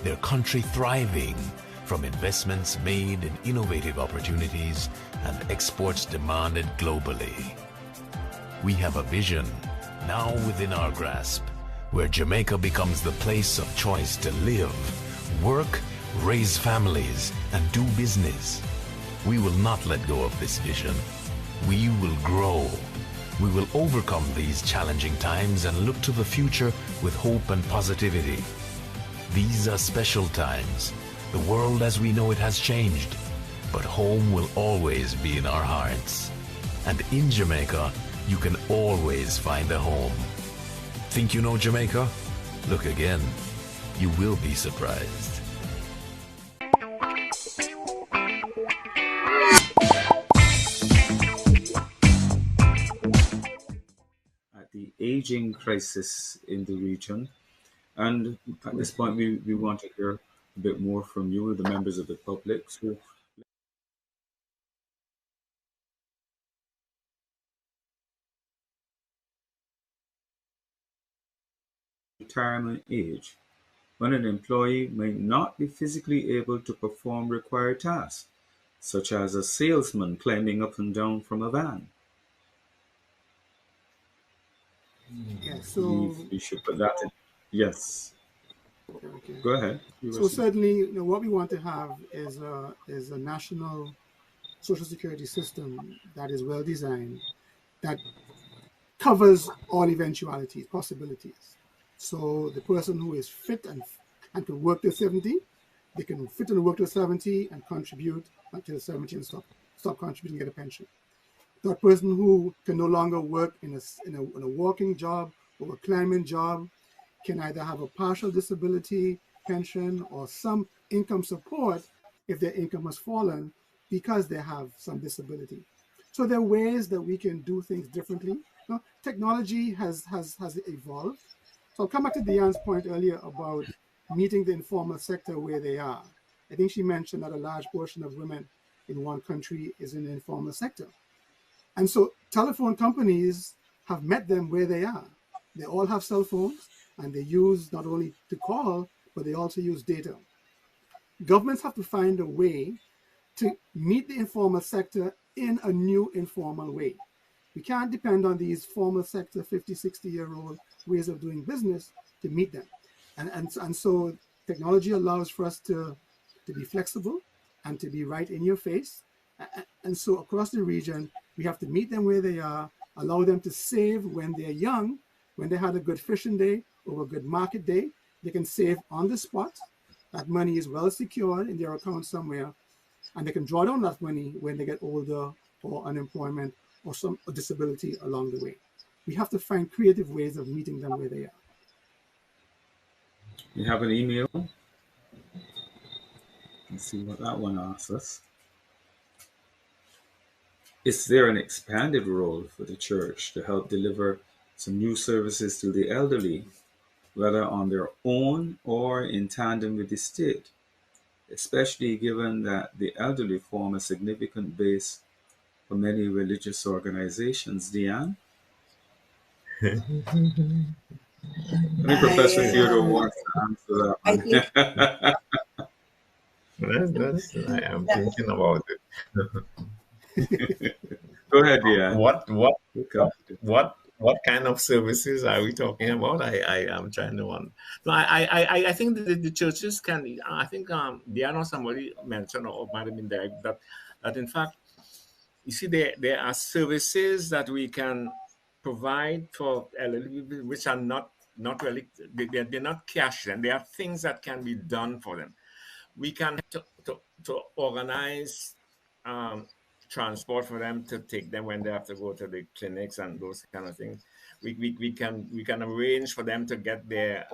their country thriving, from investments made in innovative opportunities and exports demanded globally. We have a vision, now within our grasp, where Jamaica becomes the place of choice to live, work, raise families, and do business. We will not let go of this vision. We will grow. We will overcome these challenging times and look to the future with hope and positivity. These are special times. The world as we know it has changed, but home will always be in our hearts. And in Jamaica, you can always find a home. Think you know Jamaica? Look again. You will be surprised. At the aging crisis in the region, and at this point we want to hear a bit more from you, the members of the public. So retirement age, when an employee may not be physically able to perform required tasks, such as a salesman climbing up and down from a van. Yeah, so We should put that in. Yes. okay. Go ahead. So certainly, what we want to have is a national social security system that is well designed, that covers all eventualities, possibilities. So the person who is fit and can work till 70, they can fit and work till 70 and contribute until 70 and stop contributing, get a pension. That person who can no longer work in a walking job or a climbing job can either have a partial disability pension or some income support if their income has fallen because they have some disability. So there are ways that we can do things differently. Now, technology has evolved. So I'll come back to Diane's point earlier about meeting the informal sector where they are. I think she mentioned that a large portion of women in one country is in the informal sector. And so telephone companies have met them where they are. They all have cell phones, and they use not only to call, but they also use data. Governments have to find a way to meet the informal sector in a new informal way. We can't depend on these formal sector 50, 60-year-old ways of doing business to meet them. And so technology allows for us to be flexible and to be right in your face. And so across the region, we have to meet them where they are, allow them to save when they're young, when they had a good fishing day or a good market day, they can save on the spot. That money is well secured in their account somewhere, and they can draw down that money when they get older or unemployment or some disability along the way. We have to find creative ways of meeting them where they are. We have an email. Let's see what that one asks us. Is there an expanded role for the church to help deliver some new services to the elderly, whether on their own or in tandem with the state, especially given that the elderly form a significant base for many religious organizations? Diane? I think Professor Theodore wants to answer that one. I am thinking about it. Go ahead, Diane. What kind of services are we talking about? I am trying to wonder. No, I think the churches can. I think Diane or somebody mentioned, or might have been there, that in fact, you see, there are services that we can provide for elderly people which are not really, they're not cash, and there are things that can be done for them. We can to organize transport for them, to take them when they have to go to the clinics and those kind of things. We can arrange for them to get their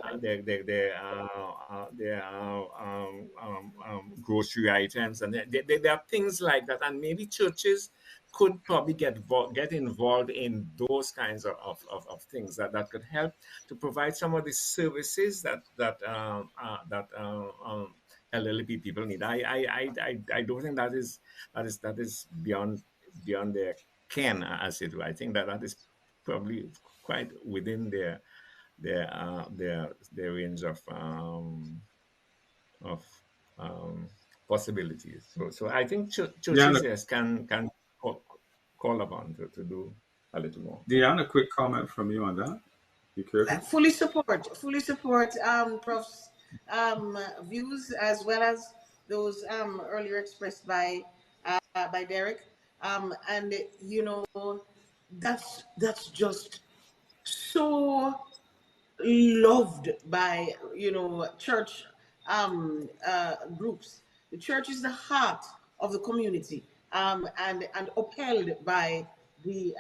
grocery items, and there are things like that. And maybe churches could probably get involved in those kinds of things that could help to provide some of the services that elderly people need. I don't think that is beyond their ken, as it were. I think that is probably quite within their range of possibilities. So I think churches, yes, can call upon to do a little more. Diane, a quick comment from you on that. You care? Fully support Prof's views, as well as those earlier expressed by Derek. And you know, that's just so loved by church groups. The church is the heart of the community, and upheld by the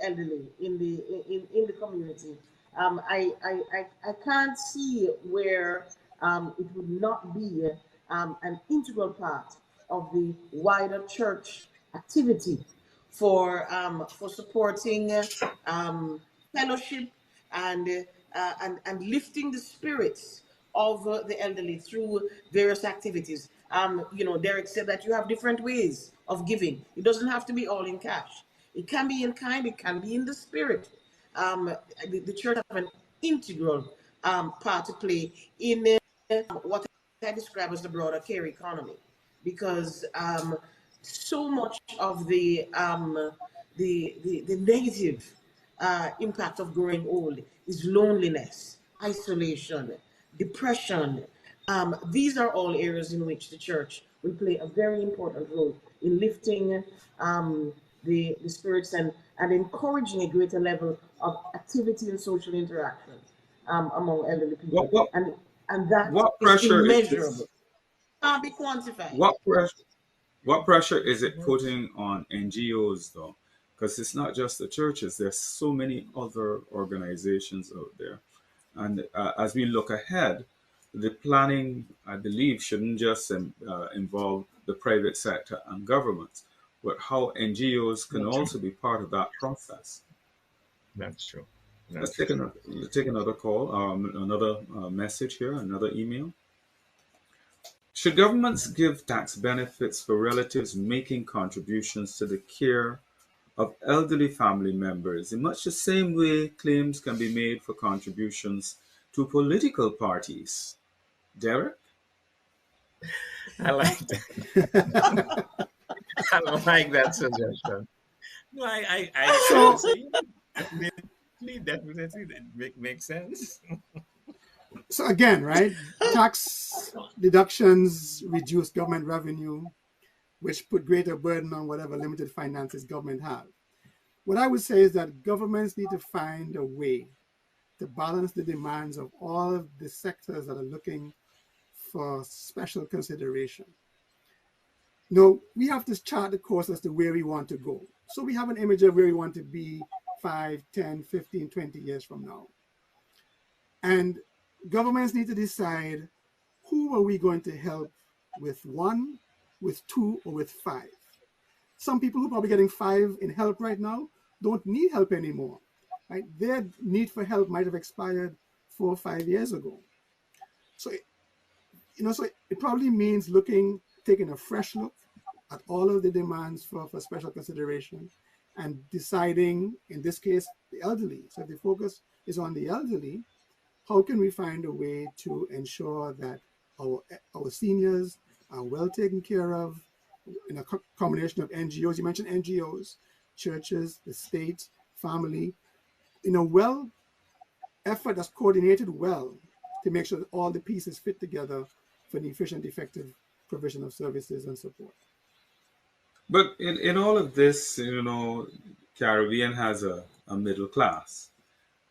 elderly in the community. I can't see where it would not be an integral part of the wider church activity for supporting fellowship and lifting the spirits of the elderly through various activities. Derek said that you have different ways of giving. It doesn't have to be all in cash. It can be in kind. It can be in the spirit. The church have an integral part to play in what I describe as the broader care economy, because so much of the negative impact of growing old is loneliness, isolation, depression. These are all areas in which the church will play a very important role in lifting the spirits and encouraging a greater level of activity and social interaction among elderly people. And that is immeasurable. Can't be quantified. What pressure is it putting on NGOs though? Because it's not just the churches. There's so many other organizations out there. And as we look ahead, the planning, I believe, shouldn't just involve the private sector and governments, but how NGOs can also be part of that process. That's true. Let's take another call, another message here, another email. Should governments give tax benefits for relatives making contributions to the care of elderly family members in much the same way claims can be made for contributions to political parties? Derek? I like that. I like that suggestion. No, definitely makes sense. So again, right, tax deductions reduce government revenue, which put greater burden on whatever limited finances government have. What I would say is that governments need to find a way to balance the demands of all of the sectors that are looking for special consideration. We have to chart the course as to where we want to go. So we have an image of where we want to be 5, 10, 15, 20 years from now. And governments need to decide, who are we going to help with 1, with 2, or with 5? Some people who are probably getting 5 in help right now don't need help anymore. Right? Their need for help might have expired 4 or 5 years ago. So, it probably means taking a fresh look at all of the demands for special consideration and deciding, in this case, the elderly. So if the focus is on the elderly, how can we find a way to ensure that our seniors are well taken care of in a combination of NGOs? You mentioned NGOs, churches, the state, family, in a effort that's coordinated well to make sure that all the pieces fit together for the efficient, effective provision of services and support. But in all of this, Caribbean has a middle class.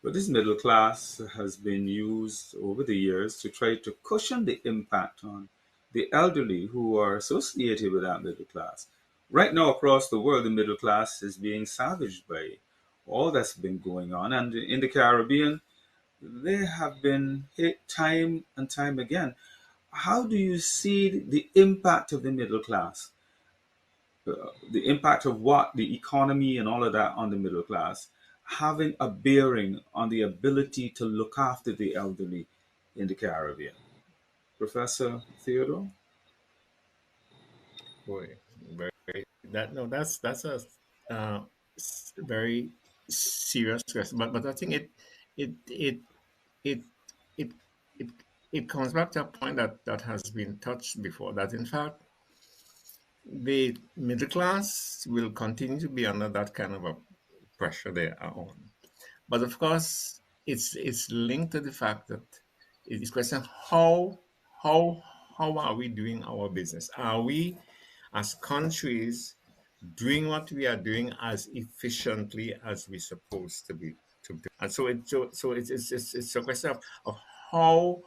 But this middle class has been used over the years to try to cushion the impact on the elderly who are associated with that middle class. Right now, across the world, the middle class is being savaged by all that's been going on. And in the Caribbean, they have been hit time and time again. How do you see the impact of the middle class the impact of what the economy and all of that on the middle class having a bearing on the ability to look after the elderly in the Caribbean. Professor Theodore? Boy, very that no, that's a very serious question. But I think it it it it it it comes back to a point that has been touched before. That in fact the middle class will continue to be under that kind of a pressure they are on. But of course, it's linked to the fact that it is question how how are we doing our business? Are we as countries doing what we are doing as efficiently as we're supposed to be to do? And so it's a question of how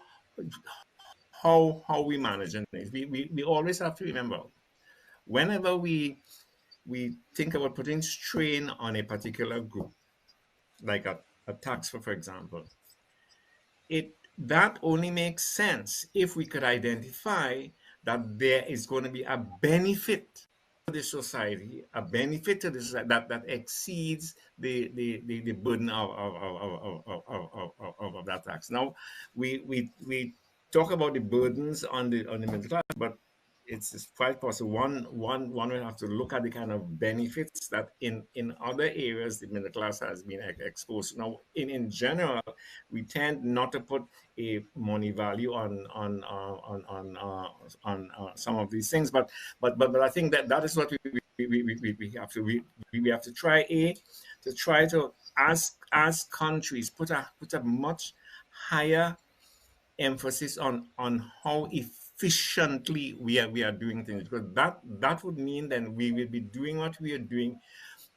how we manage things. We always have to remember whenever we think about putting strain on a particular group, like a tax, for example, that only makes sense if we could identify that there is going to be a benefit to the society, a benefit to the society that exceeds the burden of that tax. Now, we talk about the burdens on the middle class, but it's quite possible. One will have to look at the kind of benefits that in other areas the middle class has been exposed. Now, in general, we tend not to put a money value on some of these things, but I think that is what we have to we have to try to as countries put a much higher emphasis on how efficiently we are doing things, because that would mean then we will be doing what we are doing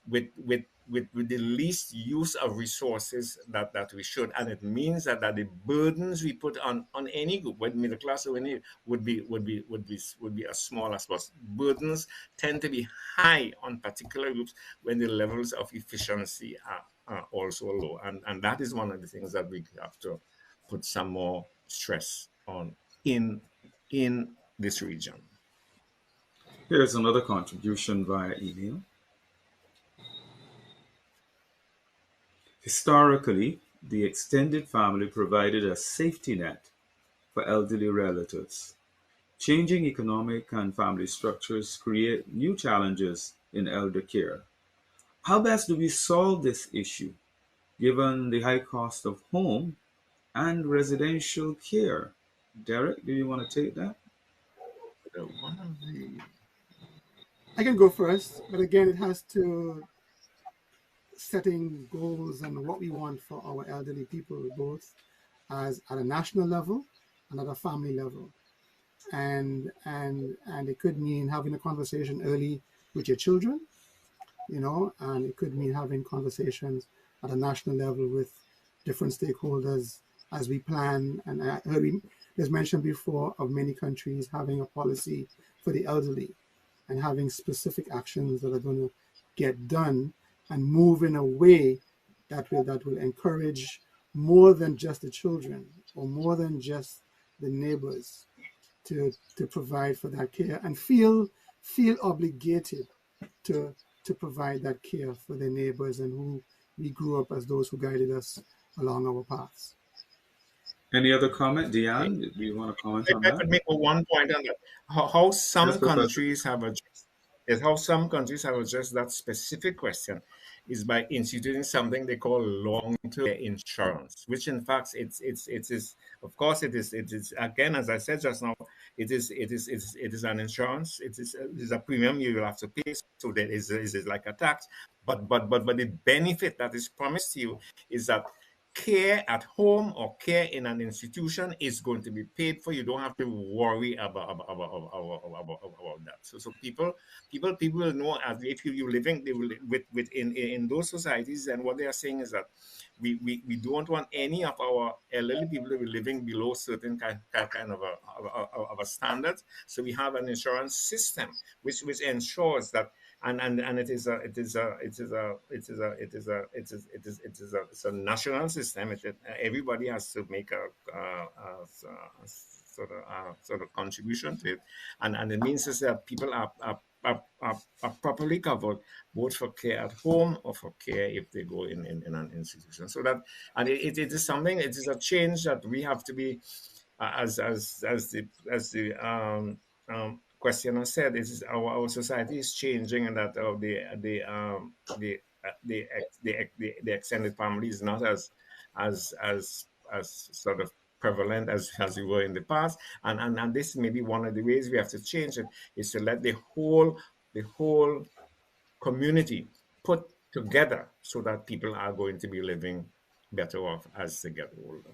with the least use of resources that we should, and it means that the burdens we put on any group, whether middle class or any, would be as small as possible. Burdens tend to be high on particular groups when the levels of efficiency are also low, and that is one of the things that we have to put some more stress on in this region. Here's another contribution via email. Historically, the extended family provided a safety net for elderly relatives. Changing economic and family structures create new challenges in elder care. How best do we solve this issue, given the high cost of home and residential care? Derek, do you want to take that? I can go first, but again, it has to setting goals and what we want for our elderly people, both as at a national level and at a family level. And it could mean having a conversation early with your children, and it could mean having conversations at a national level with different stakeholders as we plan. And I heard it was mentioned before of many countries having a policy for the elderly and having specific actions that are going to get done and move in a way that will encourage more than just the children or more than just the neighbors to provide for that care and feel obligated to provide that care for their neighbors and who we grew up as those who guided us along our paths. Any other comment, Diane? Do you want to comment on that? I could make one point on that. How some countries have addressed that specific question is by instituting something they call long-term insurance, which in fact it is of course it is again, as I said just now, it is an insurance. It is a premium you will have to pay, so that is like a tax. But the benefit that is promised to you is that care at home or care in an institution is going to be paid for. You don't have to worry about that. So people will know, as if you're living in those societies, and what they are saying is that we don't want any of our elderly people to be living below certain kind of a standard. So we have an insurance system which ensures that. And it's a national system. Everybody has to make a sort of contribution to it, and it means is that people are are properly covered, both for care at home or for care if they go in an institution. So that, and it is something, it is a change that we have to be, as the questioner said, is our society is changing, and that the extended family is not as sort of prevalent as we were in the past, and this may be one of the ways we have to change it, is to let the whole community put together so that people are going to be living better off as they get older.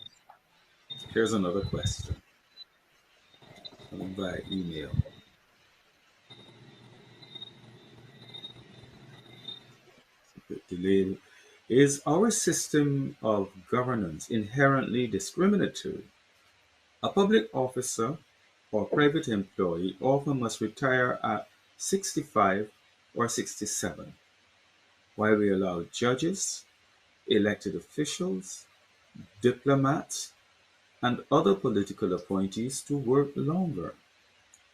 Here's another question by email. Delayed. Is our system of governance inherently discriminatory? A public officer or private employee often must retire at 65 or 67, while we allow judges, elected officials, diplomats, and other political appointees to work longer.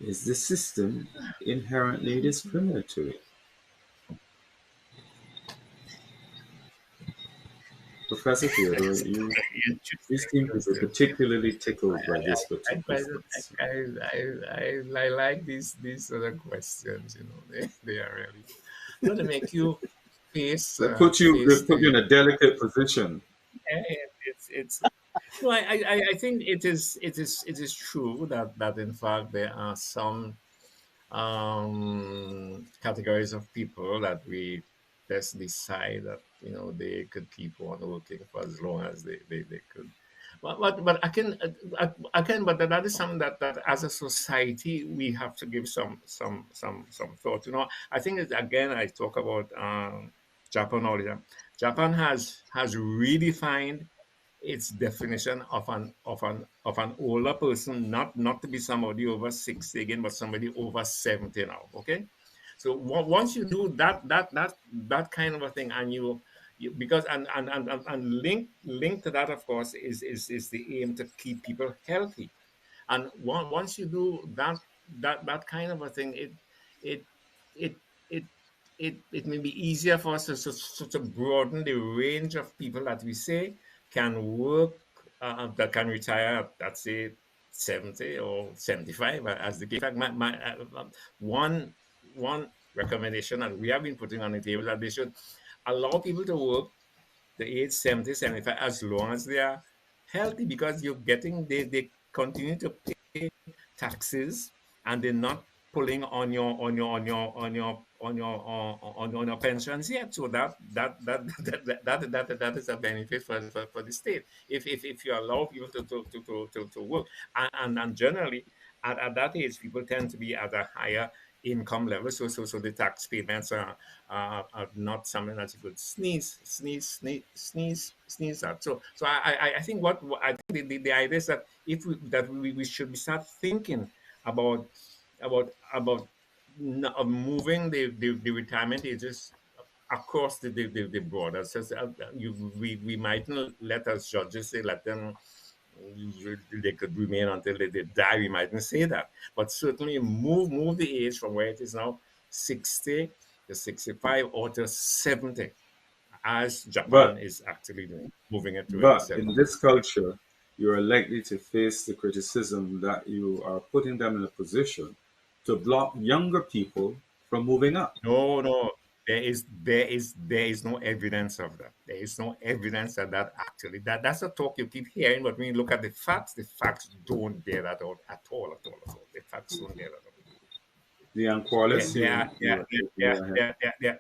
Is the system inherently discriminatory? Professor Theodore, you seem to be particularly tickled by this particular question. I like these other questions. They are really going to make you face. They put you in a delicate position. It's. No, I think it is true that in fact there are some categories of people that we just decide that they could keep on working for as long as they could. But but that is something that as a society we have to give some thought. I think again I talk about Japan all the time. Japan has redefined its definition of an older person, not to be somebody over 60 again, but somebody over 70 now. Okay, so once you do that kind of a thing, and you because and link to that, of course, is the aim to keep people healthy, and once you do that kind of a thing, it may be easier for us to broaden the range of people that we say can work, that can retire at say 70 or 75 as the case. In fact, one recommendation that we have been putting on the table that they should allow people to work the age 70, 75 as long as they are healthy, because they continue to pay taxes and they're not pulling on your pensions yet. So that is a benefit for the state if you allow people to work, and generally at that age people tend to be at a higher income level, so the tax payments are not something that you could sneeze at. So I think I think the idea is that we should start thinking about moving the retirement ages across the border. So we mightn't let us judges say let them, they could remain until they die. We mightn't say that, but certainly move the age from where it is now, 60 to 65 or to 70, as Japan is actually doing, moving it to. But in this culture, you are likely to face the criticism that you are putting them in a position to block younger people from moving up. No. There is no evidence of that. There is no evidence that actually that's a talk you keep hearing. But when you look at the facts don't bear that out at all. The facts don't bear that out. Diane, Quarless,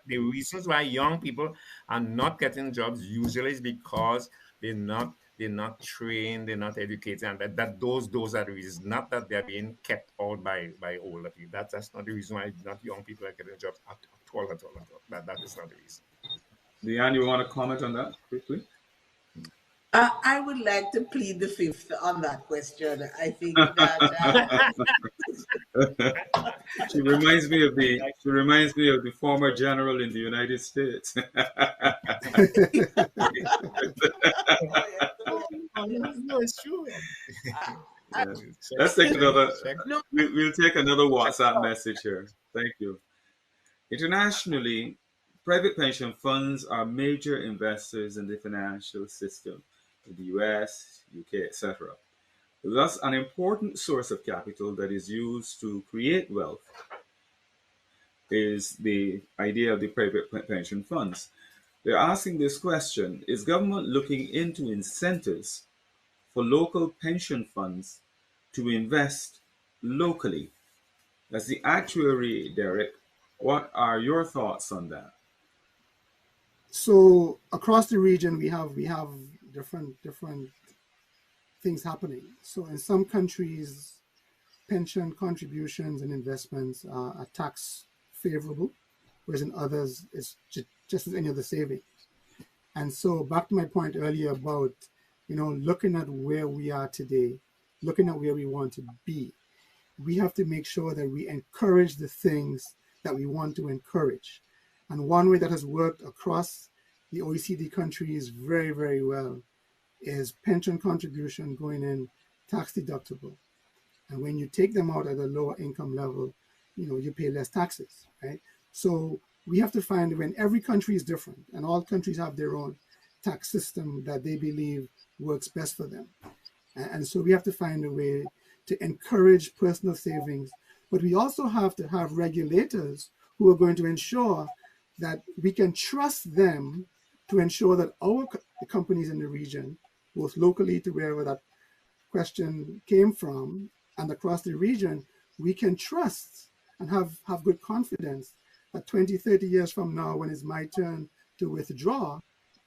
the reasons why young people are not getting jobs usually is because they're not trained, they're not educated, and that those are the reasons. Not that they're being kept out by older people. That's not the reason why not young people are getting jobs at all. That is not the reason. Diane, you want to comment on that quickly? I would like to plead the fifth on that question. I think that she reminds me of the former general in the United States. No, it's true. Let's take another. We'll take another WhatsApp message here. Thank you. Internationally, private pension funds are major investors in the financial system in the US, UK, etc. Thus, an important source of capital that is used to create wealth is the idea of the private pension funds. They're asking this question: is government looking into incentives for local pension funds to invest locally? As the actuary, Derek, what are your thoughts on that? So across the region, we have different things happening. So in some countries, pension contributions and investments are tax favorable, whereas in others it's just as any other savings. And so back to my point earlier about, looking at where we are today, looking at where we want to be, we have to make sure that we encourage the things that we want to encourage. And one way that has worked across the OECD countries very, very well is pension contribution going in tax deductible. And when you take them out at a lower income level, you pay less taxes, right? So we have to find, when every country is different and all countries have their own tax system that they believe works best for them. And so we have to find a way to encourage personal savings, but we also have to have regulators who are going to ensure that we can trust them to ensure that the companies in the region, both locally to wherever that question came from and across the region, we can trust and have good confidence that 20, 30 years from now, when it's my turn to withdraw,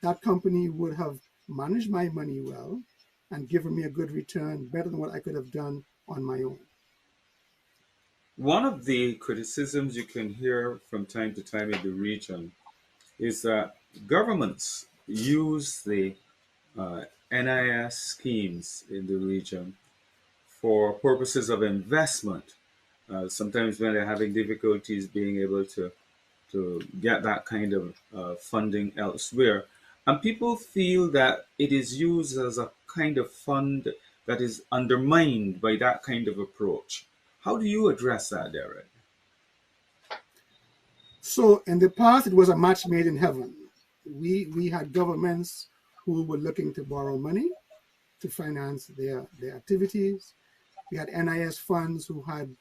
that company would have managed my money well and given me a good return, better than what I could have done on my own. One of the criticisms you can hear from time to time in the region is that governments use the NIS schemes in the region for purposes of investment. Sometimes when they're having difficulties being able to get that kind of funding elsewhere. And people feel that it is used as a kind of fund that is undermined by that kind of approach. How do you address that, Derek? So in the past, it was a match made in heaven. We had governments who were looking to borrow money to finance their activities. We had NIS funds who had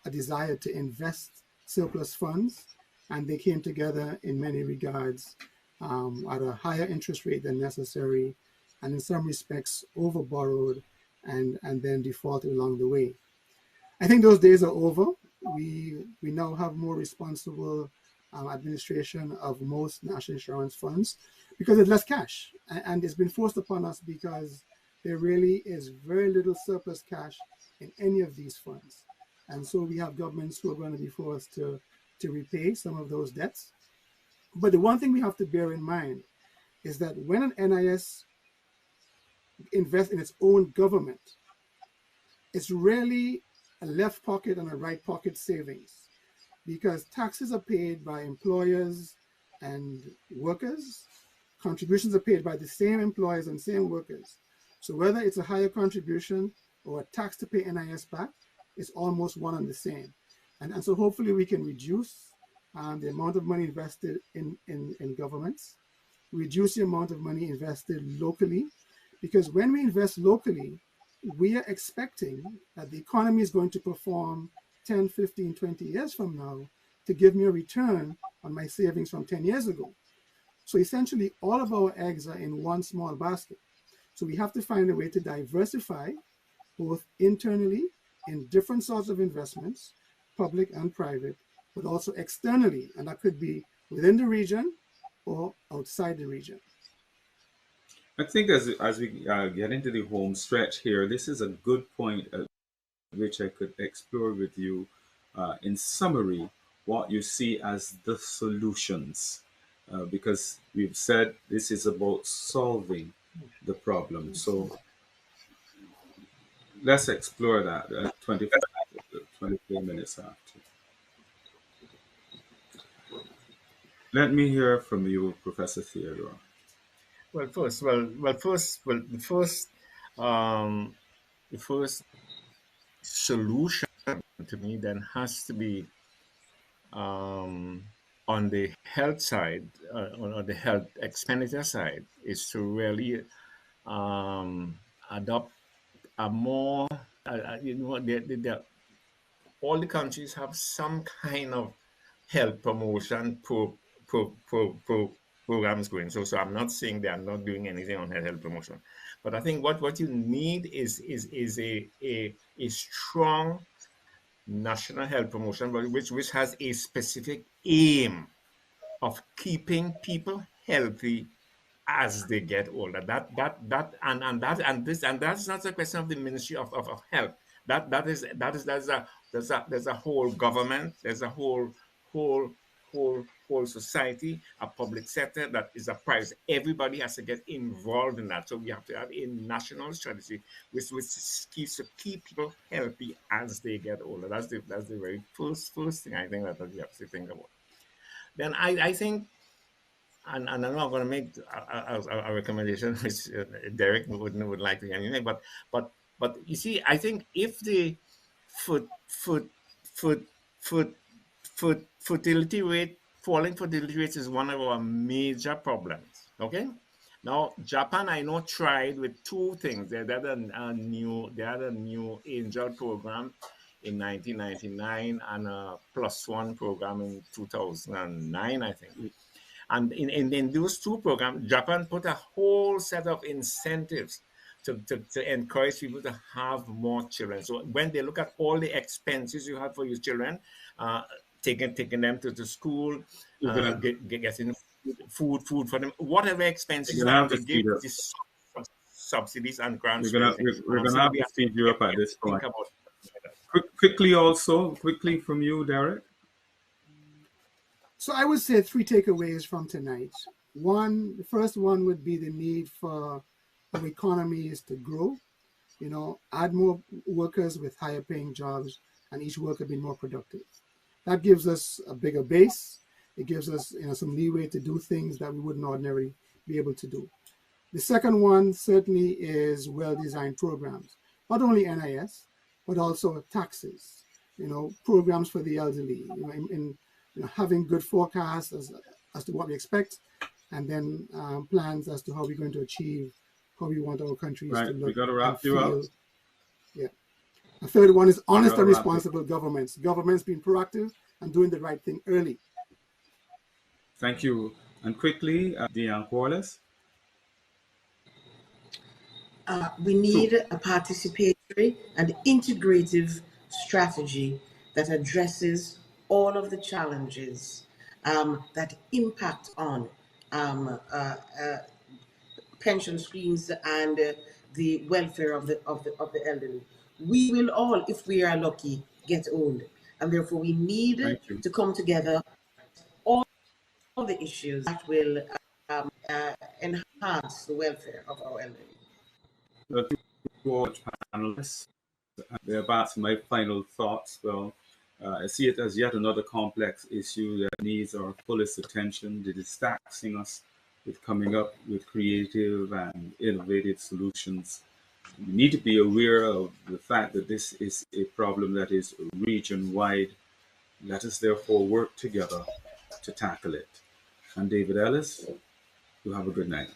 a desire to invest surplus funds, and they came together in many regards at a higher interest rate than necessary, and in some respects over-borrowed and then defaulted along the way. I think those days are over. We now have more responsible administration of most national insurance funds because there's less cash, and it's been forced upon us because there really is very little surplus cash in any of these funds. And so we have governments who are going to be forced to repay some of those debts. But the one thing we have to bear in mind is that when an NIS invests in its own government, it's really a left pocket and a right pocket savings, because taxes are paid by employers and workers. Contributions are paid by the same employers and same workers. So whether it's a higher contribution or a tax to pay NIS back, it's almost one and the same. And so hopefully we can reduce the amount of money invested in governments, reduce the amount of money invested locally, because when we invest locally, we are expecting that the economy is going to perform 10, 15, 20 years from now to give me a return on my savings from 10 years ago. So essentially, all of our eggs are in one small basket. So we have to find a way to diversify both internally in different sorts of investments, public and private, but also externally, and that could be within the region or outside the region. I think as we get into the home stretch here, this is a good point at which I could explore with you, in summary, what you see as the solutions, because we've said this is about solving the problem. So let's explore that 24 minutes after. Let me hear from you, Professor Theodore. The first solution to me then has to be on the health side, on the health expenditure side, is to really adopt a more, all the countries have some kind of health promotion programs going. So I'm not saying they are not doing anything on health promotion, but I think what you need is a strong national health promotion, but which has a specific aim of keeping people healthy as they get older. That's not a question of the Ministry of Health. There's a whole government, there's a whole society, a public sector that is a prize. Everybody has to get involved in that. So we have to have a national strategy which keeps to keep people healthy as they get older. That's the very first thing I think that we have to think about. Then I think, and I know I'm going to make a recommendation which Derek would like to hear me make, but you see, I think if the fertility rate, falling fertility rates is one of our major problems. Okay, now Japan, I know, tried with two things. They had a new Angel program in 1999 and a +1 program in 2009, I think. And in those two programs, Japan put a whole set of incentives to encourage people to have more children. So when they look at all the expenses you have for your children, taking them to school, getting food for them, whatever expenses you have to give these subsidies and grants. We're going to have to speed you up at this point. Quickly from you, Derek. So I would say 3 takeaways from tonight. The first one would be the need for our economies to grow, add more workers with higher paying jobs and each worker being more productive. That gives us a bigger base. It gives us some leeway to do things that we wouldn't ordinarily be able to do. The second one certainly is well-designed programs, not only NIS, but also taxes, programs for the elderly, having good forecasts as to what we expect, and then plans as to how we're going to achieve how we want our countries to look. We got to wrap you up. Yeah. The third one is honest and responsible governments. Governments being proactive and doing the right thing early. Thank you. And quickly, Diane, Quarless. We need a participatory and integrative strategy that addresses all of the challenges that impact on pension schemes and the welfare of the elderly. We will all, if we are lucky, get old, and therefore we need to come together all the issues that will enhance the welfare of our elderly. Panelists, they're about my final thoughts. Well, I see it as yet another complex issue that needs our fullest attention. It is taxing us with coming up with creative and innovative solutions. We need to be aware of the fact that this is a problem that is region-wide. Let us therefore work together to tackle it. And David Ellis, you have a good night.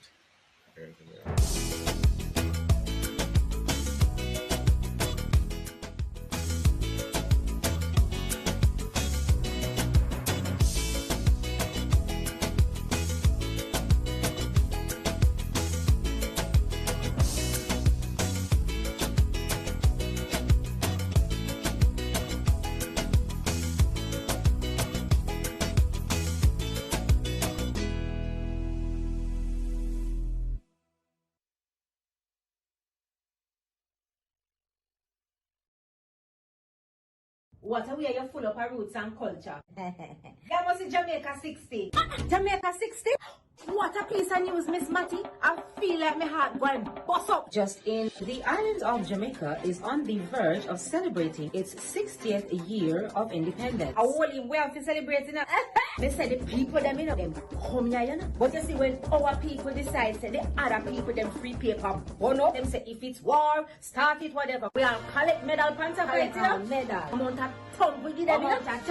What a way you're full of our roots and culture. That was in Jamaica 60. Jamaica 60? What a piece of news, Miss Matty. I feel like my heart going bust up. Just in, the island of Jamaica is on the verge of celebrating its 60th year of independence. I only we have to celebrate it. They say the people them them come here, But you see, when our people decide, say the other people them free paper, burn up, them say if it's war, start it, whatever. We all collect medal pants for it, medal. Amount of tongue we give them,